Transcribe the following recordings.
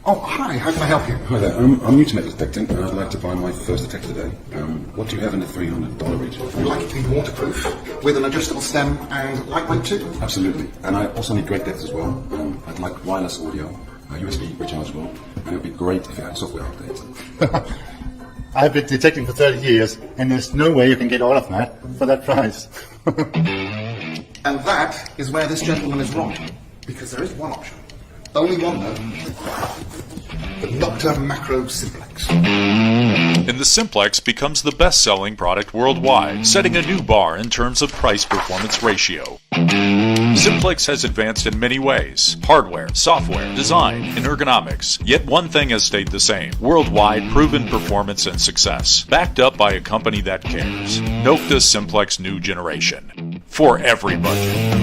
Oh, hi, how can I help you? Hi there, I'm new to metal detecting and I'd like to buy my first detector today. What do you have in the $300 range? Would you like it to be waterproof, with an adjustable stem and lightweight too? Absolutely, and I also need great depth as well. I'd like wireless audio, USB rechargeable, and it would be great if you had software updates. I've been detecting for 30 years, and there's no way you can get all of that for that price. And that is where this gentleman is wrong, because there is one option. Only one, though. The Dr. Macro Simplex. And the Simplex becomes the best-selling product worldwide, setting a new bar in terms of price-performance ratio. Simplex has advanced in many ways: hardware, software, design, and ergonomics. Yet one thing has stayed the same: worldwide proven performance and success, backed up by a company that cares. Nokta Simplex New Generation. For every budget.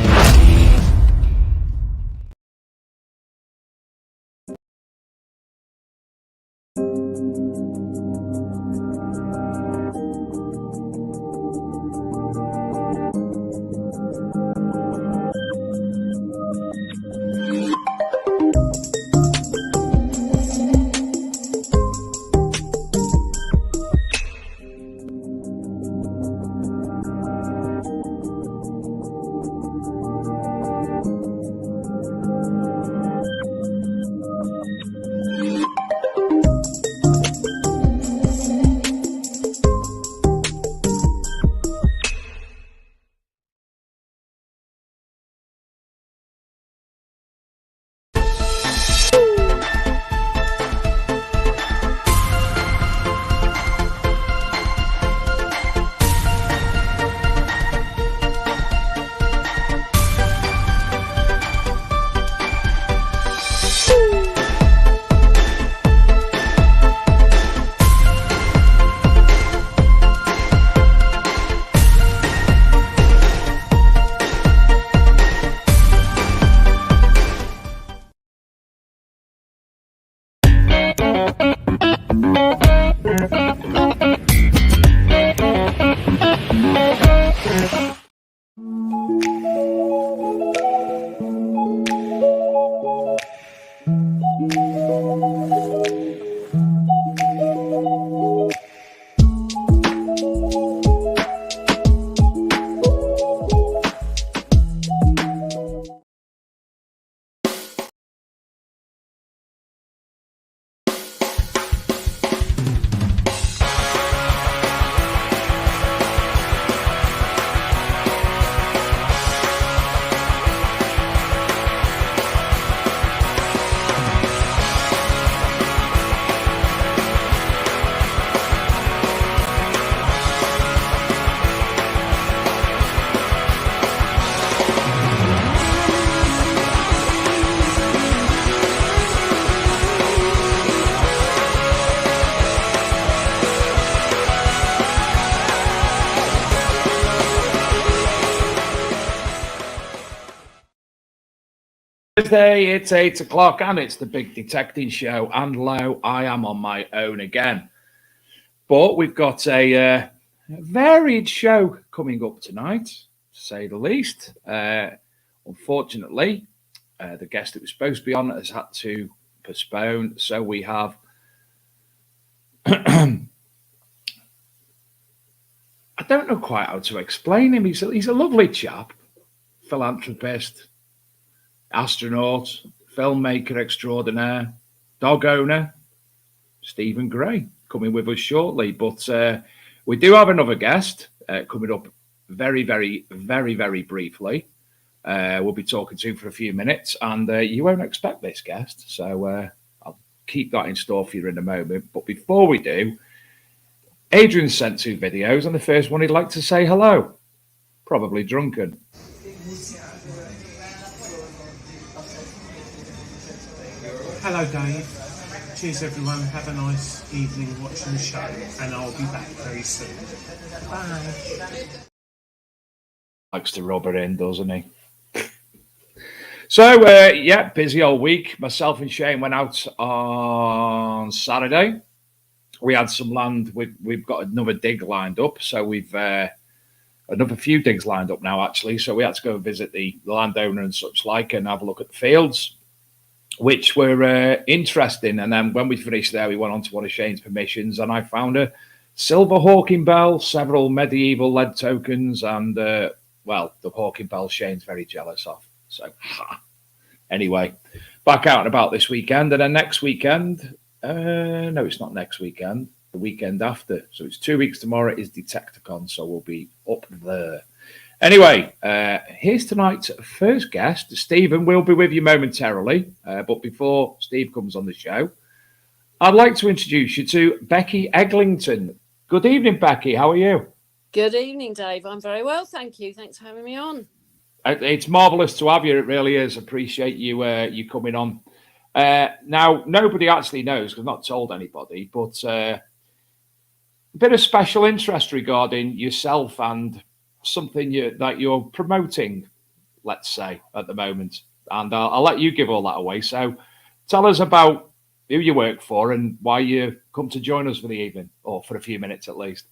Thursday, it's 8 o'clock and it's the Big Detecting Show. And lo, I am on my own again. But we've got a varied show coming up tonight, to say the least. Unfortunately, the guest that was supposed to be on has had to postpone. So we have I don't know quite how to explain him. He's a lovely chap, philanthropist, astronaut, filmmaker extraordinaire, dog owner, Stephen Gray, coming with us shortly. But we do have another guest coming up very, very, very, very briefly. We'll be talking to him for a few minutes, and you won't expect this guest, so I'll keep that in store for you in a moment. But before we do, Adrian sent 2 videos, and the first one he'd like to say hello. Probably drunken. Hello, Dave. Cheers, everyone. Have a nice evening watching the show, and I'll be back very soon. Bye. Likes to rub it in, doesn't he? So, yeah, busy all week. Myself and Shane went out on Saturday. We had some land. We've got another dig lined up. So we've another few digs lined up now, actually. So we had to go visit the landowner and such like and have a look at the fields, which were interesting. And then when we finished there, we went on to one of Shane's permissions, and I found a silver hawking bell, several medieval lead tokens, and, well, the hawking bell Shane's very jealous of. So, anyway, back out and about this weekend. And then next weekend, no, it's not next weekend, the weekend after. So it's 2 weeks tomorrow is Detecticon, so we'll be up there. Anyway, here's tonight's first guest. Stephen will be with you momentarily. But before Steve comes on the show, I'd like to introduce you to Becky Eglinton. Good evening, Becky. How are you? Good evening, Dave. I'm very well, thank you. Thanks for having me on. It's marvellous to have you. It really is. Appreciate you you coming on. Now, nobody actually knows, because I've not told anybody, but a bit of special interest regarding yourself and something that you're promoting, let's say, at the moment. And I'll let you give all that away. So tell us about who you work for and why you come to join us for the evening, or for a few minutes at least.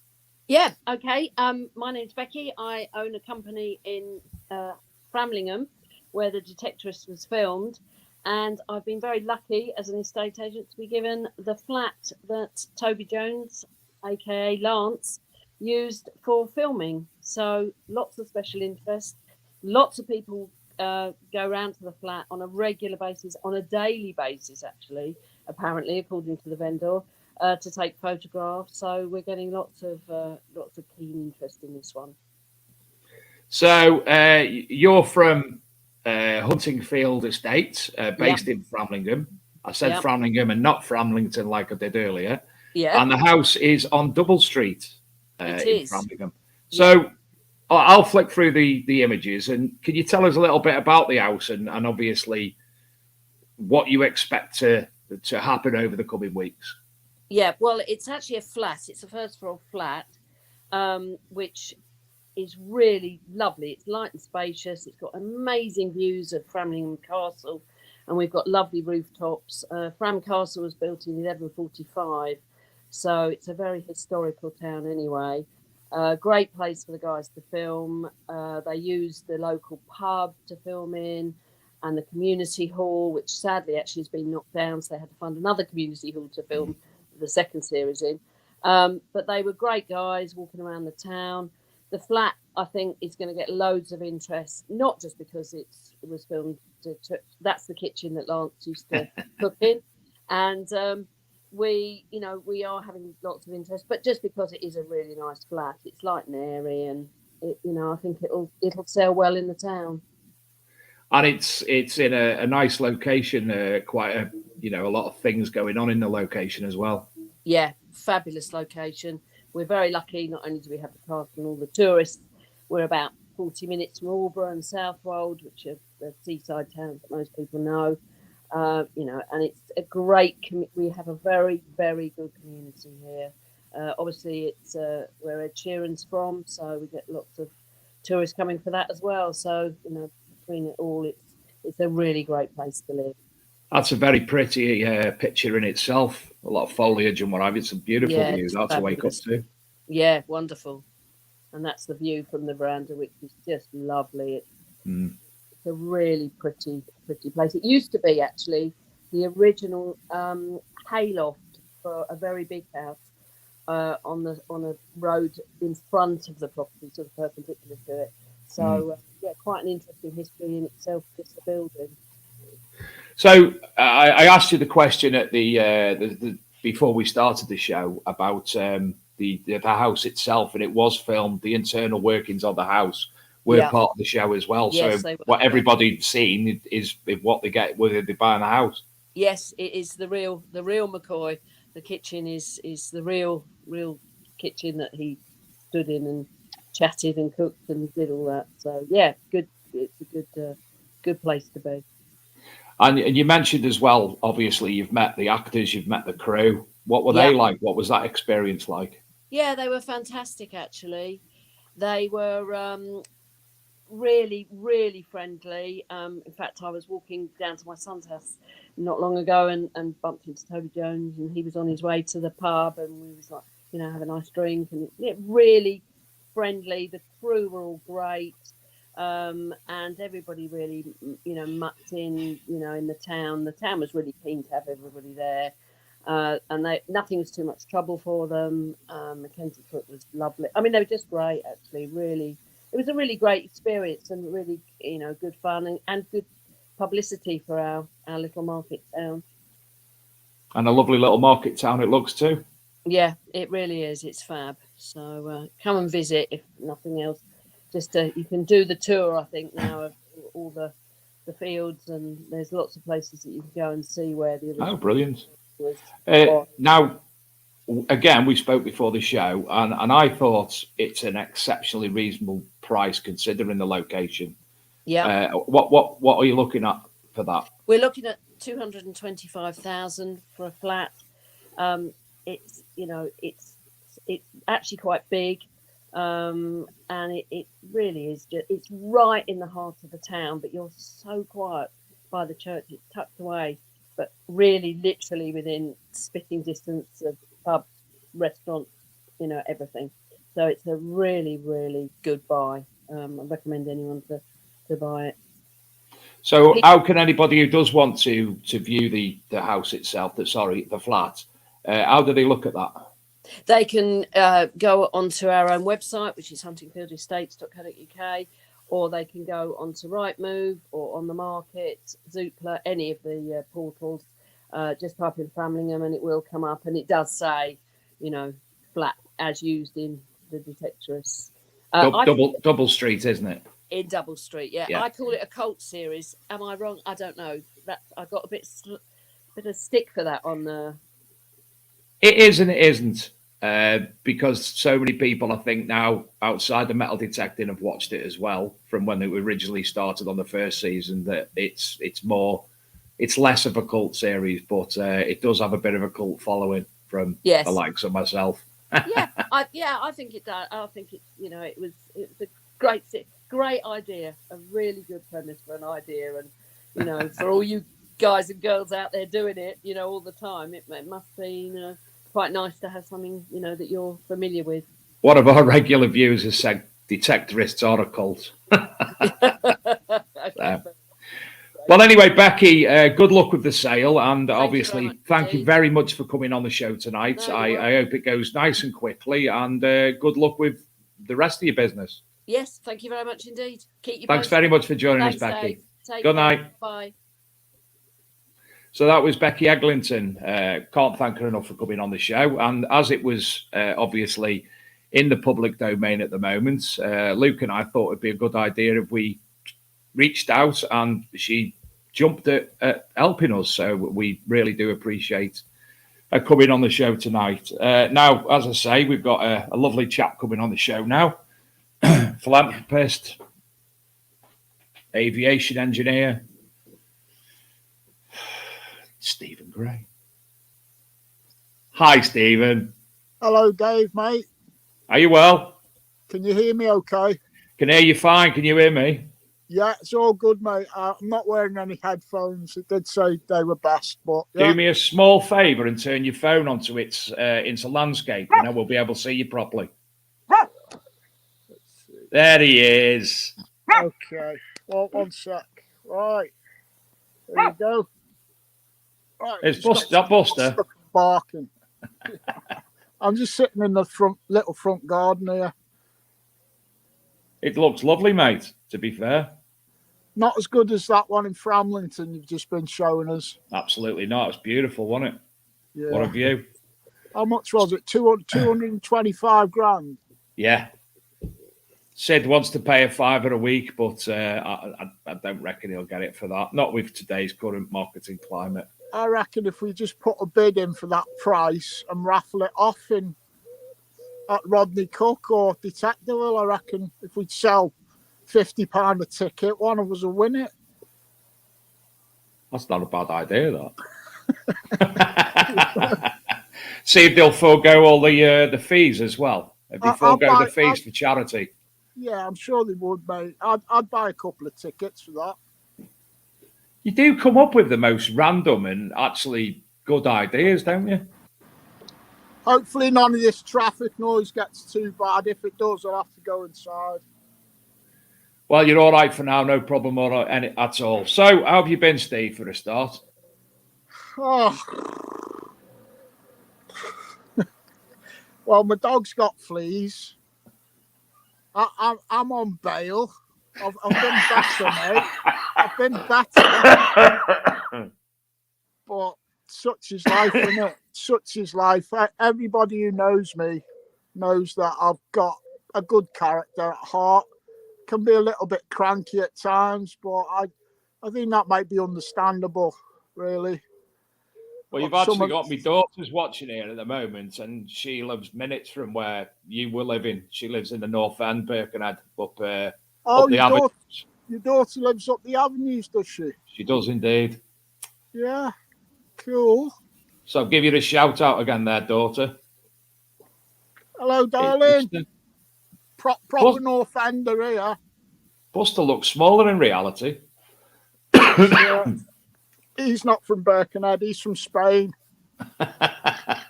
Yeah, okay. My name's Becky. I own a company in Framlingham where The Detectorist was filmed. And I've been very lucky as an estate agent to be given the flat that Toby Jones, aka Lance, used for filming. So lots of special interest. Lots of people go around to the flat on a regular basis, on a daily basis, actually, apparently, according to the vendor, to take photographs. So we're getting lots of keen interest in this one. So you're from Huntingfield Estate, based in Framlingham. I said Framlingham and not Framlington like I did earlier. Yeah. And the house is on Double Street It in is. Framlingham. So I'll flick through the images, and can you tell us a little bit about the house and obviously what you expect to happen over the coming weeks? Yeah, well, it's actually a flat. It's a first floor flat, which is really lovely. It's light and spacious. It's got amazing views of Framlingham Castle, and we've got lovely rooftops. Fram Castle was built in 1145, so it's a very historical town anyway. Great place for the guys to film. They use the local pub to film in, and the community hall, which sadly actually has been knocked down, so they had to find another community hall to film the second series in. But they were great guys walking around the town. The flat, I think, is going to get loads of interest, not just because it was filmed. That's the kitchen that Lance used to cook in, and we are having lots of interest. But just because it is a really nice flat, it's light and airy, and I think it'll sell well in the town. And it's in a nice location. Quite a lot of things going on in the location as well. Yeah, fabulous location. We're very lucky. Not only do we have the castle and all the tourists, we're about 40 minutes from Albury and Southwold, which are the seaside towns that most people know. And it's a great. We have a very, very good community here. Obviously, it's where Ed Sheeran's from, so we get lots of tourists coming for that as well. So between it all, it's a really great place to live. That's a very pretty picture in itself. A lot of foliage and what have you. It's a beautiful view. That's to wake up to. Yeah, wonderful. And that's the view from the veranda, which is just lovely. It's a really pretty place. It used to be actually the original hayloft for a very big house on a road in front of the property, sort of perpendicular to it. So quite an interesting history in itself, just the building. So I asked you the question at the before we started the show about the the house itself, and it was filmed. The internal workings of the house were part of the show as well. Yes, so they were, what everybody's seen is what they get whether they buy in the house. Yes, it is the real McCoy. The kitchen is the real kitchen that he stood in and chatted and cooked and did all that. So yeah, good. It's a good place to be. And you mentioned as well, obviously, you've met the actors, you've met the crew. What were they like? What was that experience like? Yeah, they were fantastic, actually. They were really, really friendly. In fact, I was walking down to my son's house not long ago and bumped into Toby Jones, and he was on his way to the pub, and we was like, have a nice drink, and really friendly. The crew were all great. And everybody really, mucked in, in the town. The town was really keen to have everybody there. And nothing was too much trouble for them. Mackenzie Cook was lovely. I mean, they were just great, actually. Really, it was a really great experience and really, good fun and good publicity for our little market town. And a lovely little market town it looks too. Yeah, it really is. It's fab. So come and visit if nothing else. Just you can do the tour, I think, now of all the fields, and there's lots of places that you can go and see where the original brilliant was. Now, again, we spoke before the show, and I thought it's an exceptionally reasonable price considering the location. Yeah. What are you looking at for that? We're looking at 225,000 for a flat. It's it's actually quite big. And it really is it's right in the heart of the town, but you're so quiet by the church. It's tucked away, but really literally within spitting distance of pub, restaurant, everything. So it's a really, really good buy. I recommend anyone to buy it. So how can anybody who does want to view the house itself, the flat, how do they look at that? They can go onto our own website, which is huntingfieldestates.co.uk, or they can go onto Rightmove or on the market, Zoopla, any of the portals. Just type in Framlingham and it will come up, and it does say, flat as used in the Detectorists. Double Street, isn't it? In Double Street, yeah. I call it a cult series. Am I wrong? I don't know. That I got a bit of stick for that on the. It is and it isn't, because so many people, I think, now outside the metal detecting have watched it as well from when it originally started on the first season. That it's less of a cult series, but it does have a bit of a cult following from the likes of myself. I think it does. I think it was a great idea, a really good premise for an idea, and for all you guys and girls out there doing it, all the time, it must be quite nice to have something that you're familiar with. One of our regular viewers has said Detectorists are a cult. Well, anyway, Becky, good luck with the sale, and obviously thank you very much for coming on the show tonight. I hope it goes nice and quickly, and good luck with the rest of your business. Yes, thank you very much indeed. Keep you Thanks very much for joining us, Becky. Good night. Bye. So that was Becky Eglinton. Can't thank her enough for coming on the show. And as it was obviously in the public domain at the moment, Luke and I thought it'd be a good idea if we reached out, and she jumped at helping us. So we really do appreciate her coming on the show tonight. Now, as I say, we've got a lovely chap coming on the show now. Philanthropist, aviation engineer, Stephen Gray. Hi, Stephen. Hello, Dave, mate. Are you well? Can you hear me okay? Can hear you fine. Can you hear me? Yeah, it's all good, mate. I'm not wearing any headphones. It did say they were best, but yeah. Do me a small favour and turn your phone onto into landscape, and then we'll be able to see you properly. There he is. Okay. Well, one sec. Right. There you go. Right. It's Buster. Barking. I'm just sitting in the little front garden here. It looks lovely, mate, to be fair. Not as good as that one in Framlington you've just been showing us. Absolutely not. It's beautiful, wasn't it? Yeah. What a view. How much was it? 225 grand. Yeah. Sid wants to pay a £5 a week, but I don't reckon he'll get it for that. Not with today's current marketing climate. I reckon if we just put a bid in for that price and raffle it off at Rodney Cook or Detectiveville, I reckon if we'd sell £50 a ticket, one of us will win it. That's not a bad idea, that. See if they'll forego all the fees as well. If they forego the fees for charity. Yeah, I'm sure they would, mate. I'd buy a couple of tickets for that. You do come up with the most random and actually good ideas, don't you? Hopefully none of this traffic noise gets too bad. If it does, I'll have to go inside. Well, you're all right for now, no problem at all. So, how have you been, Steve, for a start? Oh. Well, my dog's got fleas. I'm on bail. I've been better, mate. I've been better. But such is life, isn't it? Such is life. Everybody who knows me knows that I've got a good character at heart. Can be a little bit cranky at times, but I think that might be understandable, really. Well, you've actually got my daughter's watching here at the moment, and she lives minutes from where you were living. She lives in the North End, Birkenhead, up the avenues. Your daughter lives up the avenues, does she? She does indeed. Yeah, cool. So I'll give you a shout out again there, daughter. Hello, darling. Proper North Ender here. Buster looks smaller in reality. Yeah. He's not from Birkenhead. He's from Spain.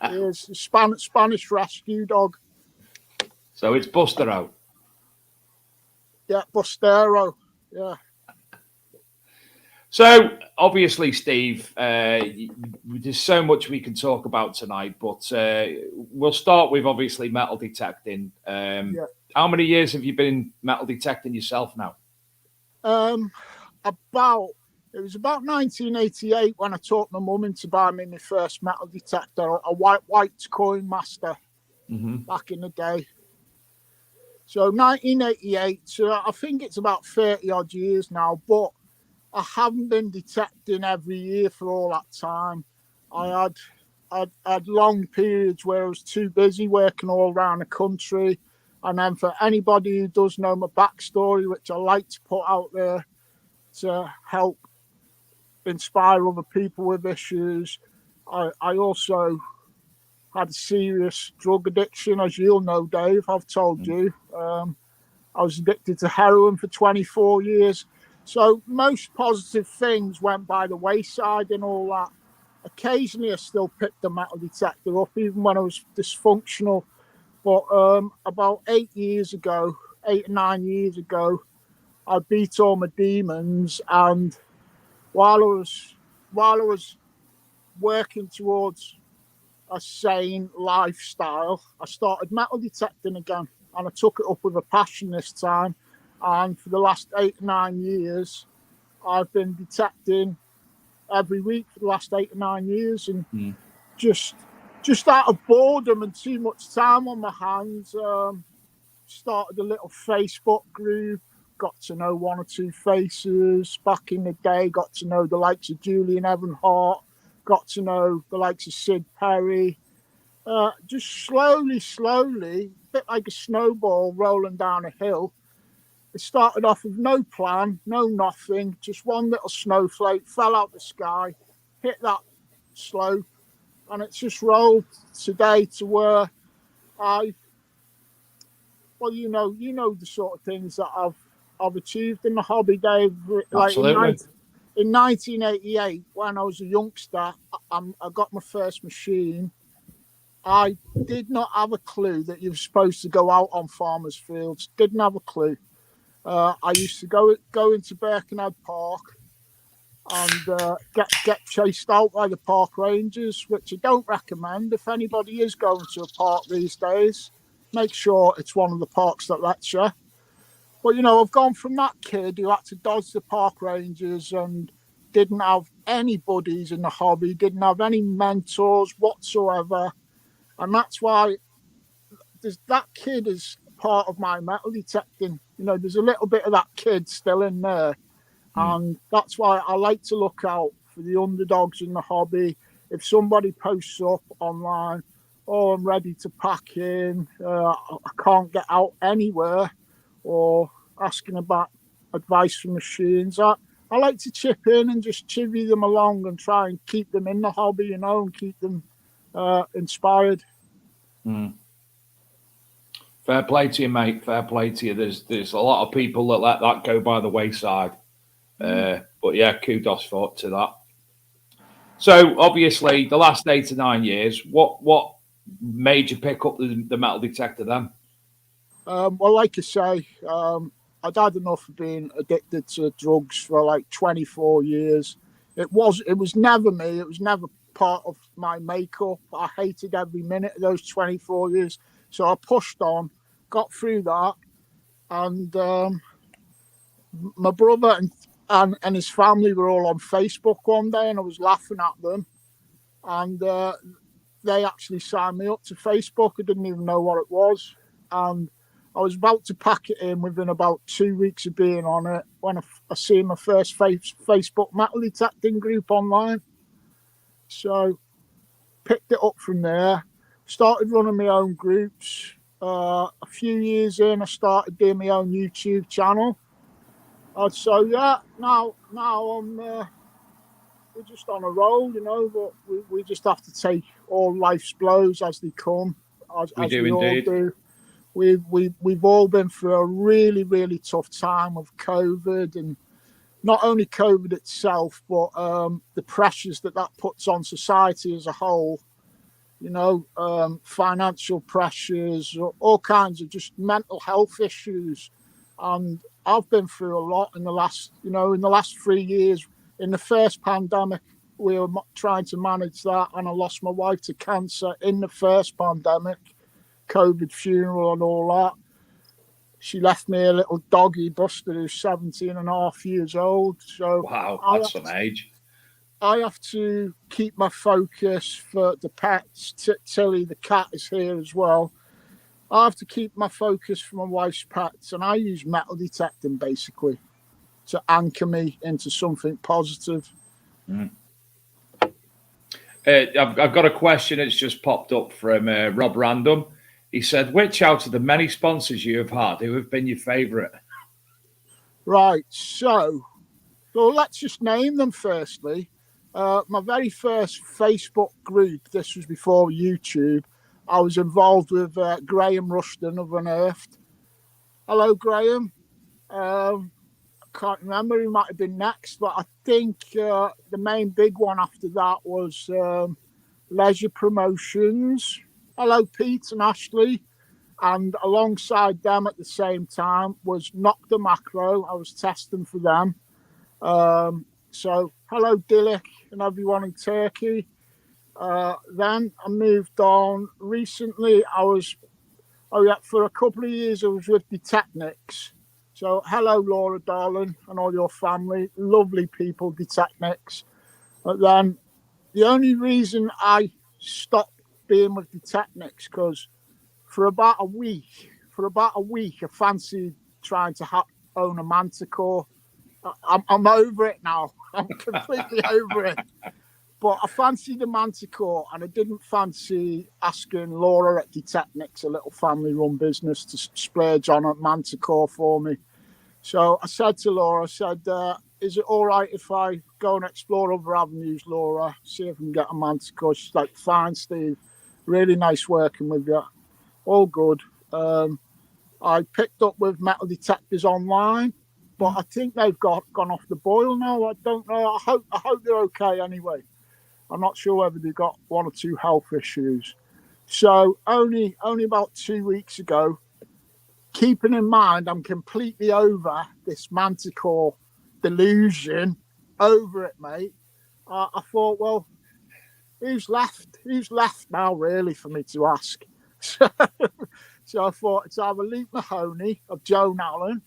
He's a Spanish rescue dog. So it's Bustero. Yeah, Bustero. Yeah. So obviously, Steve, there's so much we can talk about tonight, but we'll start with obviously metal detecting. Yeah. How many years have you been metal detecting yourself now? It was about 1988 when I talked my mum into buying me my first metal detector, a white coin master, back in the day. So 1988, so I think it's about 30 odd years now, but I haven't been detecting every year for all that time. I had long periods where I was too busy working all around the country. And then for anybody who does know my backstory, which I like to put out there to help inspire other people with issues, I also had a serious drug addiction, as you'll know, Dave. I've told you. I was addicted to heroin for 24 years. So most positive things went by the wayside and all that. Occasionally, I still picked the metal detector up, even when I was dysfunctional. But about 8 or 9 years ago, I beat all my demons, and while I was working towards a sane lifestyle, I started metal detecting again, and I took it up with a passion this time. And for the last 8 or 9 years, I've been detecting every week for the last 8 or 9 years, and just out of boredom and too much time on my hands, started a little Facebook group, got to know 1 or 2 faces. Back in the day, got to know the likes of Julian Evan Hart, got to know the likes of Sid Perry. Just slowly, a bit like a snowball rolling down a hill. It started off with no plan, no nothing, just one little snowflake fell out the sky, hit that slope, and it's just rolled today to where you know the sort of things that I've achieved in the hobby, Dave. Like in 1988, when I was a youngster, I got my first machine. I did not have a clue that you were supposed to go out on farmers' fields. Didn't have a clue. I used to go into Birkenhead Park and get chased out by the park rangers, which I don't recommend. If anybody is going to a park these days, make sure it's one of the parks that lets you. But, I've gone from that kid who had to dodge the park rangers and didn't have any buddies in the hobby, didn't have any mentors whatsoever. And that's why that kid is part of my metal detecting. You know, there's a little bit of that kid still in there. And that's why I like to look out for the underdogs in the hobby. If somebody posts up online, oh, I'm ready to pack in, I can't get out anywhere, or asking about advice from machines, I like to chip in and just chivvy them along and try and keep them in the hobby, you know, and keep them inspired. Fair play to you, mate. Fair play to you. There's a lot of people that let that go by the wayside. But yeah, kudos to that. So obviously, the last 8 to 9 years, what made you pick up the metal detector then? Well, like I say, I'd had enough of being addicted to drugs for like 24 years. It was never me. It was never part of my makeup. I hated every minute of those 24 years. So I pushed on, got through that, and my brother and his family were all on Facebook one day, and I was laughing at them, and they actually signed me up to Facebook. I didn't even know what it was, and I was about to pack it in within about 2 weeks of being on it when I seen my first Facebook metal detecting group online. So picked it up from there, started running my own groups. A few years in, I started doing my own YouTube channel. So yeah, now I'm we're just on a roll, you know. But we just have to take all life's blows as they come, as we all do. We've all been through a really, really tough time of COVID, and not only COVID itself, but the pressures that puts on society as a whole. You know, financial pressures, all kinds of just mental health issues. And I've been through a lot in the last 3 years. In the first pandemic, we were trying to manage that, and I lost my wife to cancer in the first pandemic, COVID funeral and all that. She left me a little doggy, Buster, who's 17 and a half years old. So wow, that's some age. I have to keep my focus for the pets. Tilly, the cat, is here as well. I have to keep my focus for my wife's pets, and I use metal detecting basically to anchor me into something positive. I've got a question that's just popped up from Rob Random. He said, which out of the many sponsors you have had, who have been your favourite? Right, so let's just name them firstly. My very first Facebook group, this was before YouTube, I was involved with Graham Rushton of Unearthed. Hello, Graham. I can't remember who might have been next, but I think the main big one after that was Leisure Promotions. Hello, Pete and Ashley. And alongside them at the same time was Nocta Macro. I was testing for them. So hello, Dilek and everyone in Turkey. Then I moved on. Recently, for a couple of years, I was with Detecnics. So hello, Laura, darling, and all your family. Lovely people, Detecnics. But then the only reason I stopped being with Detecnics, because for about a week, I fancied trying to own a Manticore. I'm over it now. I'm completely over it. But I fancied the Manticore, and I didn't fancy asking Laura at Detecnics, a little family-run business, to splurge on a Manticore for me. So I said to Laura, is it all right if I go and explore other avenues, Laura? See if I can get a Manticore. She's like, fine, Steve. Really nice working with you. All good. I picked up with metal detectors online, but I think they've gone off the boil now. I don't know. I hope they're okay anyway. I'm not sure whether they've got one or two health issues. So only about 2 weeks ago, keeping in mind I'm completely over this Manticore delusion, over it, mate. I thought, well, who's left? Who's left now, really, for me to ask? So I thought it's either Luke Mahoney or Joan Allen,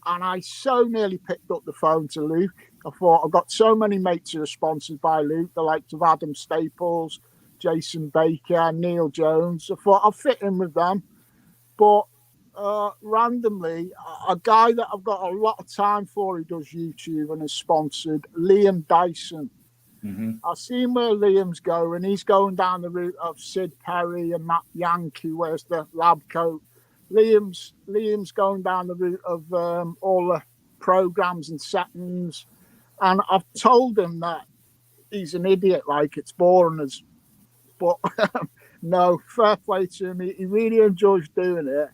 and I so nearly picked up the phone to Luke. I thought, I've got so many mates who are sponsored by Luke, the likes of Adam Staples, Jason Baker, Neil Jones. I thought I'll fit in with them. But randomly, a guy that I've got a lot of time for who does YouTube and is sponsored, Liam Dyson. I've seen where Liam's going. He's going down the route of Sid Perry and Matt Yankee, wears the lab coat. Liam's going down the route of all the programs and settings. And I've told him that he's an idiot, like it's boring as, but no, fair play to him. He really enjoys doing it.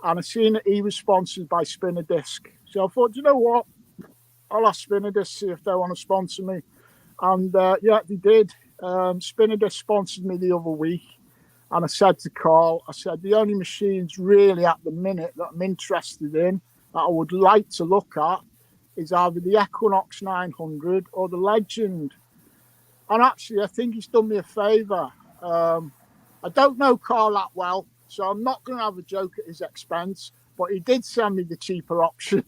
And I seen that he was sponsored by Spinner Disc. So I thought, you know what? I'll ask Spinner Disc, see if they want to sponsor me. And yeah, they did. Spinner Disc sponsored me the other week. And I said to Carl, I said, the only machines really at the minute that I'm interested in, that I would like to look at, is either the Equinox 900 or the Legend. And actually, I think he's done me a favour. I don't know Carl that well, so I'm not going to have a joke at his expense, but he did send me the cheaper option.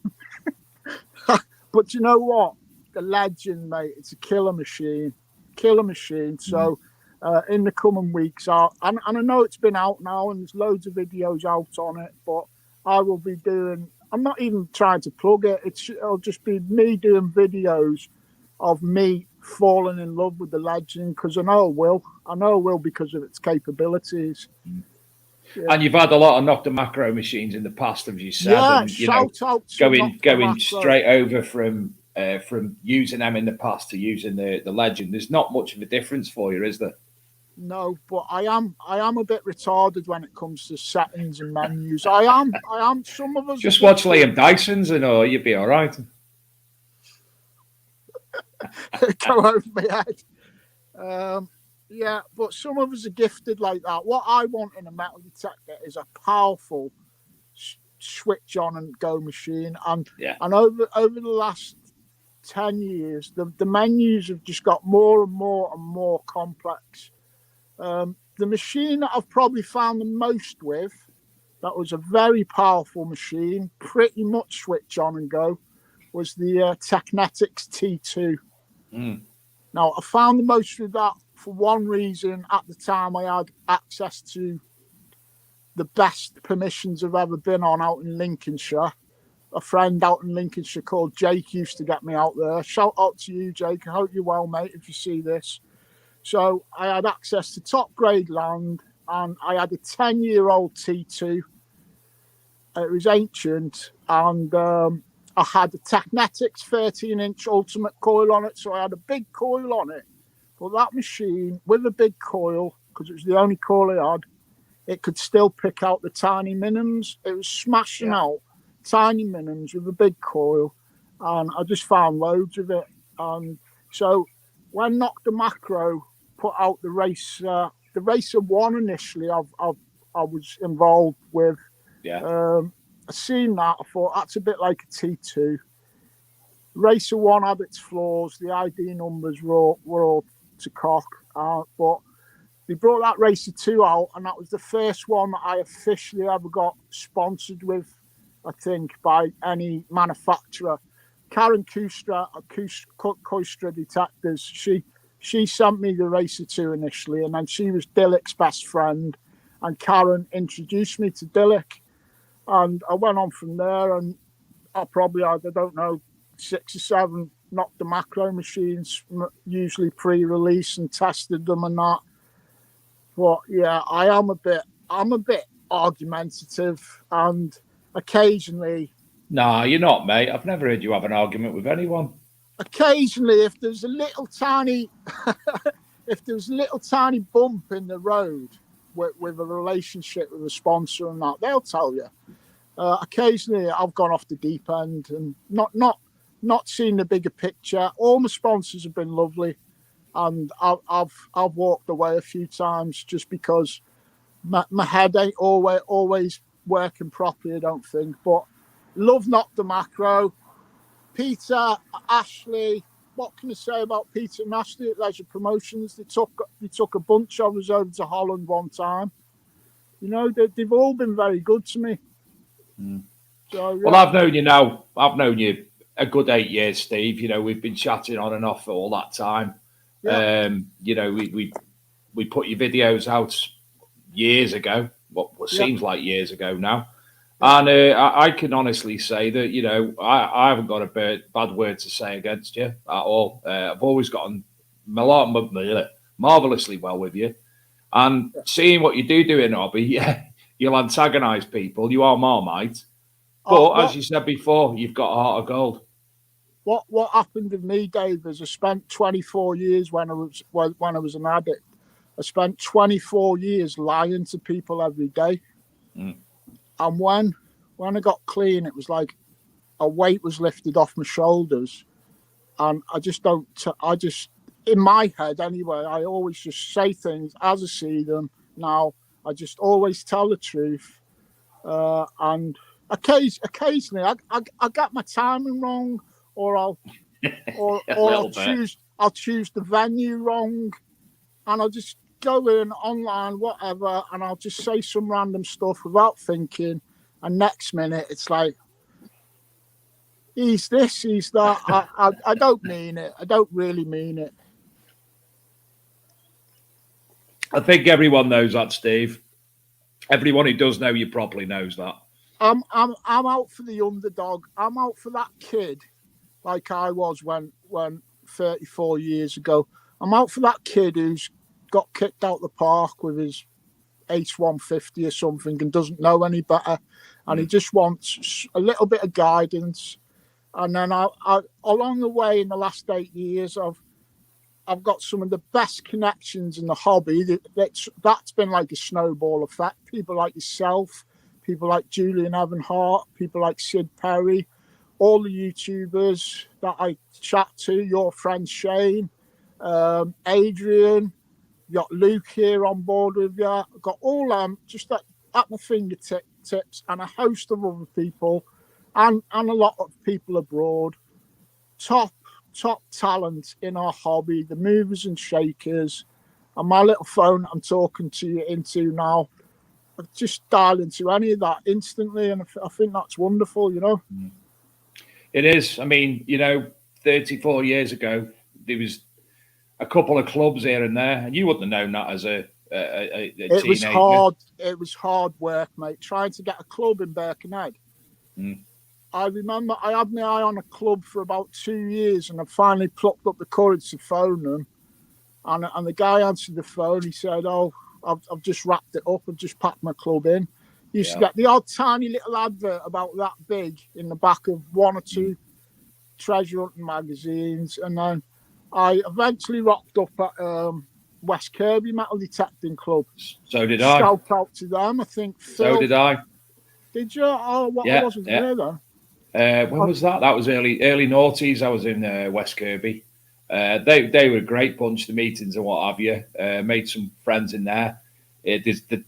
But you know what? The Legend, mate, it's a killer machine. So in the coming weeks, and I know it's been out now and there's loads of videos out on it, but I will be doing, I'm not even trying to plug it. It'll just be me doing videos of me falling in love with the Legend, because I know I will because of its capabilities. Yeah. And you've had a lot of Nocta Macro machines in the past, as you said. Yeah, and, shout out to going straight over from using them in the past to using the Legend. There's not much of a difference for you, is there? No, but I am a bit retarded when it comes to settings and menus. I am. Some of us just watch Liam Dyson's and you'd be all right. Go over my head. Yeah, but some of us are gifted like that. What I want in a metal detector is a powerful switch on and go machine. And over the last 10 years, the menus have just got more and more complex. The machine that I've probably found the most with, that was a very powerful machine, pretty much switch on and go, was the Technetics T2. Now, I found the most with that for one reason. At the time, I had access to the best permissions I've ever been on out in Lincolnshire. A friend out in Lincolnshire called Jake used to get me out there. Shout out to you, Jake. I hope you're well, mate, if you see this. So I had access to top grade land, and I had a 10-year-old T2. It was ancient, and I had a Technetics 13-inch ultimate coil on it, so I had a big coil on it. But that machine, with a big coil, because it was the only coil I had, it could still pick out the tiny minims. It was smashing out tiny minims with a big coil, and I just found loads of it. And so when Nocta Macro put out the Racer 1 initially, I was involved with. I seen that, I thought that's a bit like a T2. Racer 1 had its flaws, the ID numbers were all to cock, but they brought that Racer 2 out, and that was the first one that I officially ever got sponsored with, I think, by any manufacturer. Karen Kustra Detectors, she sent me the Racer 2 initially, and then she was Dillick's best friend, and Karen introduced me to Dillick. And I went on from there, and I probably had, I don't know, 6 or 7 Nocta Macro machines, usually pre-release, and tested them and that. But yeah, I'm a bit argumentative, and occasionally. Nah, you're not, mate. I've never heard you have an argument with anyone. Occasionally, if there's a little tiny bump in the road with a relationship with a sponsor and that, they'll tell you. Occasionally, I've gone off the deep end and not seen the bigger picture. All my sponsors have been lovely, and I've walked away a few times just because my head ain't always working properly, I don't think. But love Nocta Macro. Peter, Ashley, what can I say about Peter and Ashley at Leisure Promotions? They took a bunch of us over to Holland one time. You know, they've all been very good to me. So, yeah. Well, I've known you now. I've known you a good 8 years, Steve. You know, we've been chatting on and off for all that time. Yeah. You know, we put your videos out years ago, what seems like years ago now. And I can honestly say that, you know, I haven't got a bad word to say against you at all. I've always gotten marvelously well with you. And seeing what you do in hobby, yeah, you'll antagonise people. You are Marmite. But as you said before, you've got a heart of gold. What happened with me, Dave, is I spent 24 years when I was an addict. I spent 24 years lying to people every day. And when I got clean, it was like a weight was lifted off my shoulders. And I just in my head anyway, I always just say things as I see them. Now, I just always tell the truth. And occasionally I get my timing wrong, or I'll choose the venue wrong, and I'll just go in online, whatever, and I'll just say some random stuff without thinking, and next minute it's like, he's this, he's that. I don't mean it. I don't really mean it. I think everyone knows that, Steve. Everyone who does know you properly knows that. I'm out for the underdog. I'm out for that kid, like I was when 34 years ago. I'm out for that kid who's got kicked out the park with his H150 or something and doesn't know any better, and he just wants a little bit of guidance. And then I along the way in the last 8 years, I've got some of the best connections in the hobby. That's been like a snowball effect. People like yourself, people like Julian Evanhart, people like Sid Perry, all the YouTubers that I chat to, your friend Shane, Adrian, you got Luke here on board with you. I've got all just at my fingertips, and a host of other people, and a lot of people abroad. Top talent in our hobby, the movers and shakers. And my little phone I'm talking to you into now, I just dial into any of that instantly, and I think that's wonderful, you know. It is. I mean, you know, 34 years ago, there was a couple of clubs here and there, and you wouldn't have known that as a it was teenager. hard. It was hard work, mate, trying to get a club in Birkenhead. I remember I had my eye on a club for about 2 years, and I finally plucked up the courage to phone them. And the guy answered the phone. He said, "Oh, I've just wrapped it up. I've just packed my club in." Used to get the odd tiny little advert about that big in the back of one or two treasure hunting magazines. And then I eventually rocked up at West Kirby Metal Detecting Club. So did I. Shout out to them. I think Phil, so did I. Did you? Oh, I wasn't there then. When was that? That was early noughties. I was in West Kirby. They were a great bunch, the meetings and what have you. Made some friends in there.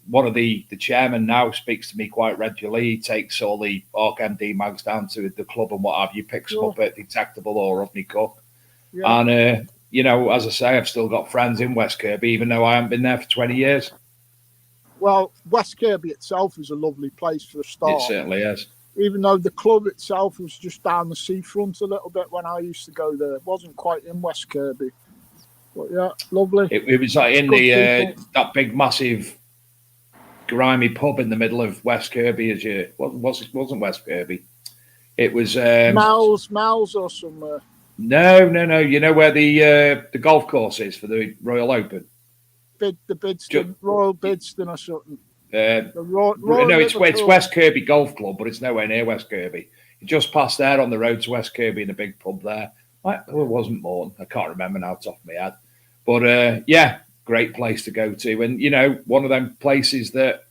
One of the chairman now speaks to me quite regularly. He takes all the Orc MD mags down to the club and what have you, picks them up at Detectable or Rodney Cook. Yeah. And, you know, as I say, I've still got friends in West Kirby, even though I haven't been there for 20 years. Well, West Kirby itself is a lovely place for a start. It certainly is. Even though the club itself was just down the seafront a little bit when I used to go there. It wasn't quite in West Kirby. But yeah, lovely. It was like in that big, massive, grimy pub in the middle of West Kirby. It wasn't West Kirby. It was Mel's or somewhere. No. You know where the golf course is for the Royal Open? The Bidston, Royal Bidston or something. It's West Kirby Golf Club, but it's nowhere near West Kirby. You just passed there on the road to West Kirby in a big pub there. It wasn't Morton. I can't remember now off the top of my head. But yeah, great place to go to. And, you know, one of them places that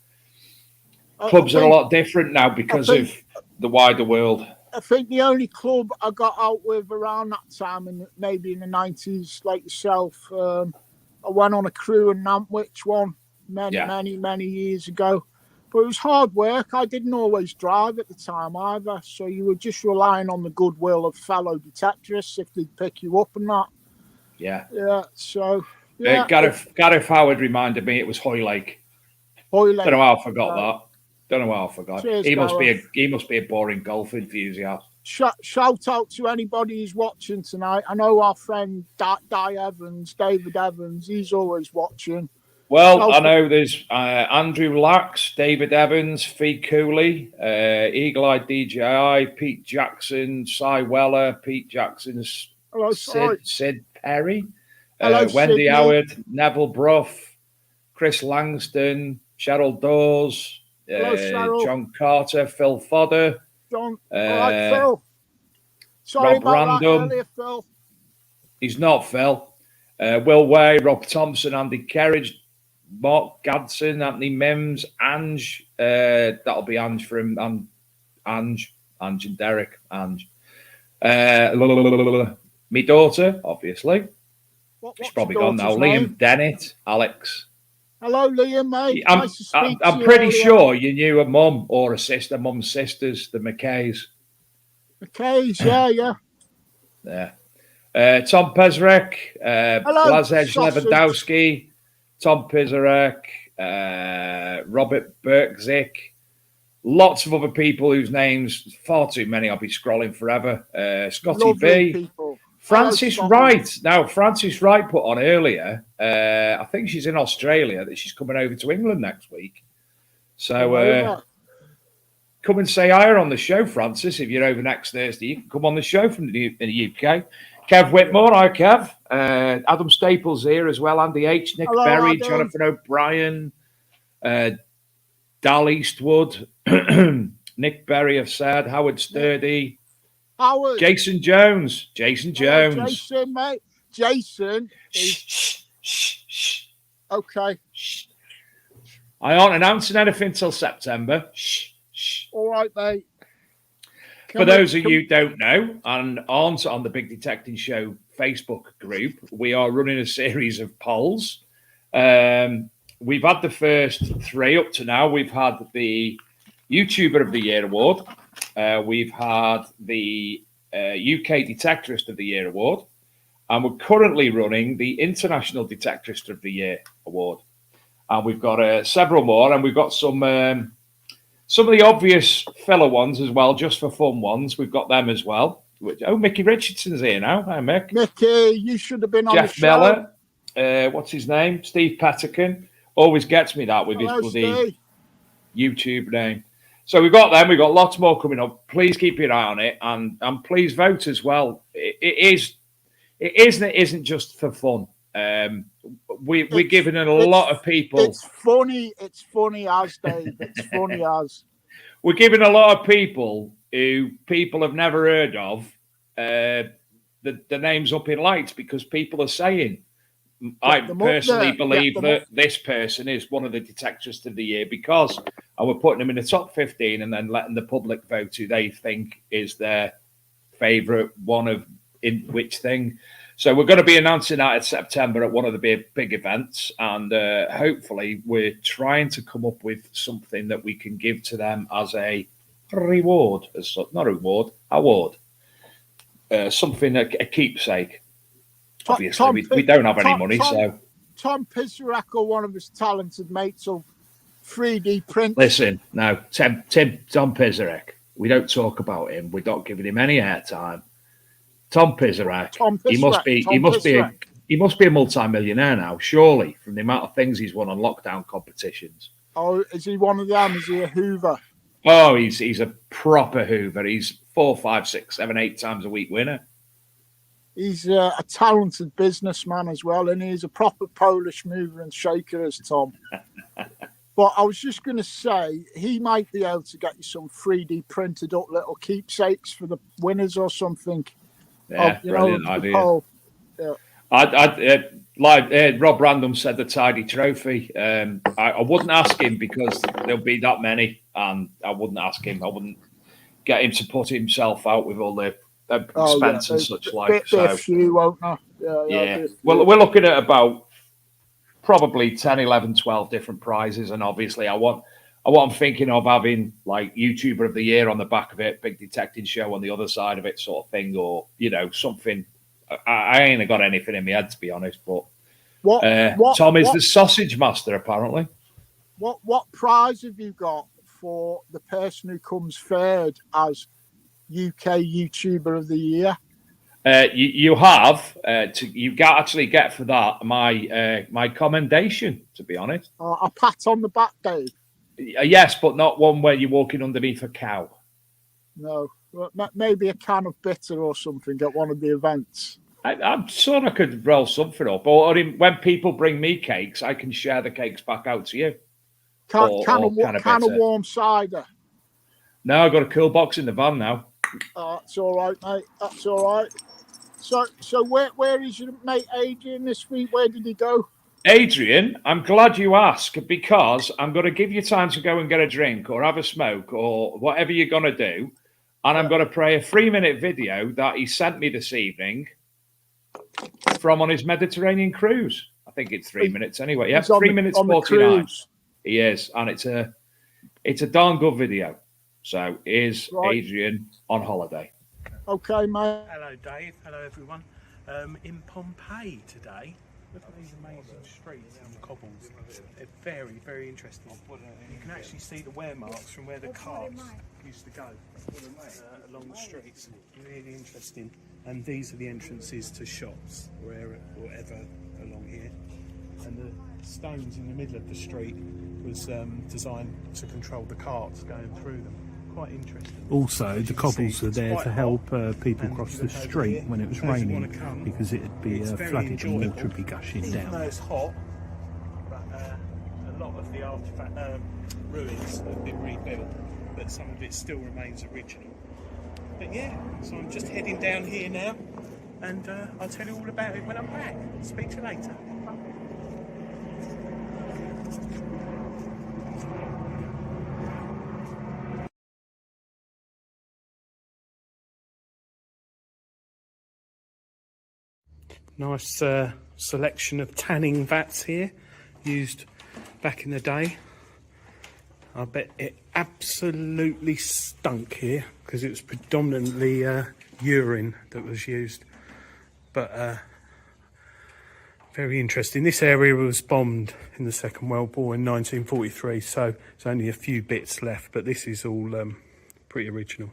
clubs are a lot different now because of the wider world. I think the only club I got out with around that time, maybe in the 90s, like yourself, I went on a crew in Nantwich one many years ago. But it was hard work. I didn't always drive at the time either. So you were just relying on the goodwill of fellow detectorists if they'd pick you up and that. Yeah. Yeah. So, yeah. Gareth Howard reminded me it was Hoylake. Don't know how I forgot that. Don't know how I forgot. Cheers, he must be a boring golf enthusiast. Shout out to anybody who's watching tonight. I know our friend David Evans, he's always watching. Well, I know there's Andrew Lax, David Evans, Fee Cooley, Eagle Eye DJI, Pete Jackson, Cy Weller, Pete Jackson, Sid Perry, Wendy Sydney. Howard, Neville Bruff, Chris Langston, Cheryl Dawes, John Carter, Phil Fodder, John, all right, Phil. Sorry Rob about Random. that earlier, Phil. He's not Phil. Will Way, Rob Thompson, Andy Kerridge, Mark Gadsden, Anthony Mims, Ange. That'll be Ange for him. Ange and Derek. Ange. Me daughter, obviously. She's probably gone now. Liam Dennett, Alex. Hello, Liam, mate. Nice to speak to I'm you pretty earlier. sure you knew a mum or a sister, mum's sisters, the McKays. McKays, yeah. Yeah. Tom Pezrek, Blazej sausage. Lewandowski, Tom Pizarek, Robert Berkzik, lots of other people whose names, far too many, I'll be scrolling forever. Scotty Lovely B. people. Francis Hello, Wright. Now, Francis Wright put on earlier, I think she's in Australia, that she's coming over to England next week. So come and say hi on the show, Francis. If you're over next Thursday, you can come on the show from the UK. Kev Whitmore, hi Kev. Adam Staples here as well. Andy H, Nick Hello, Berry, Adam. Jonathan O'Brien, Dal Eastwood, Nick Berry have said, Howard Sturdy, Howard. Jason Jones. Hello, Jason, mate. Jason is... Okay. I aren't announcing anything till September. All right, mate. For those of you who don't know and aren't on the Big Detecting Show Facebook group, we are running a series of polls. We've had the first 3 up to now. We've had the YouTuber of the Year award. We've had the UK Detectorist of the Year award. And we're currently running the International Detectorist of the Year award. And we've got several more, and we've got some of the obvious filler ones as well, just for fun ones. We've got them as well. Mickey Richardson's here now. Hi, Mick. Mickey, you should have been on Jeff the show. Miller. What's his name? Steve Pettican. Always gets me that with his bloody YouTube name. So we've got them. We've got lots more coming up. Please keep your eye on it, and please vote as well. It isn't just for fun. We're giving a lot of people. It's funny as Dave. It's funny as. We're giving a lot of people who people have never heard of the names up in lights, because people are saying, I personally believe that this person is one of the Detectorists of the Year because, and we're putting them in the top 15 and then letting the public vote who they think is their favourite one of in which thing. So we're going to be announcing that in September at one of the big events, and hopefully we're trying to come up with something that we can give to them as a reward, not a reward, award, something a keepsake. Obviously, we don't have any money, so Tom Pizarek or one of his talented mates will 3D print. Listen, no, Tom Pizarek. We don't talk about him. We're not giving him any airtime. Tom Pizarek. He must be a multi-millionaire now, surely, from the amount of things he's won on lockdown competitions. Oh, is he one of them? Is he a Hoover? Oh, he's a proper Hoover. He's 4, 5, 6, 7, 8 times a week winner. He's a talented businessman as well, and he's a proper Polish mover and shaker as Tom. But I was just going to say, he might be able to get you some 3D printed up little keepsakes for the winners or something. Yeah, brilliant idea. Yeah. Rob Random said the tidy trophy. I wouldn't ask him because there'll be that many, and I wouldn't ask him. I wouldn't get him to put himself out with all the expense and such like. So, few, won't I? Yeah. Well, we're looking at about probably 10, 11, 12 different prizes, and obviously what I'm thinking of having like YouTuber of the Year on the back of it, Big Detecting Show on the other side of it, sort of thing, or something. I ain't got anything in my head, to be honest. But Tom is the sausage master, apparently. What prize have you got for the person who comes third as UK YouTuber of the Year? You have you actually get for that my commendation. To be honest, A pat on the back, Dave. Yes, but not one where you're walking underneath a cow. No, maybe a can of bitter or something at one of the events. I'm sure I could roll something up, or when people bring me cakes, I can share the cakes back out to you. Can of warm cider. No, I've got a cool box in the van now. That's all right, mate. That's all right. So where is your mate Adrian this week? Where did he go? Adrian, I'm glad you asked, because I'm going to give you time to go and get a drink or have a smoke or whatever you're going to do. And I'm going to play a 3-minute video that he sent me this evening from on his Mediterranean cruise. I think it's 3 minutes anyway. Yeah, 3 minutes 49. He is. And it's a darn good video. So here's Adrian on holiday. Okay, mate. Hello, Dave. Hello, everyone. In Pompeii today. Look at these amazing streets and cobbles. They're very, very interesting. You can actually see the wear marks from where the carts used to go along the streets. Really interesting. And these are the entrances to shops, wherever along here. And the stones in the middle of the street was designed to control the carts going through them. Quite interesting. Also, the cobbles are there to help people cross the street when it was raining, because it'd be flooded and water would be gushing down. Even though it's hot, but a lot of the artifact ruins have been rebuilt, but some of it still remains original. But yeah, so I'm just heading down here now, and I'll tell you all about it when I'm back. Speak to you later. Bye. Nice selection of tanning vats here, used back in the day. I bet it absolutely stunk here because it was predominantly urine that was used. But very interesting. This area was bombed in the Second World War in 1943, so there's only a few bits left, but this is all pretty original.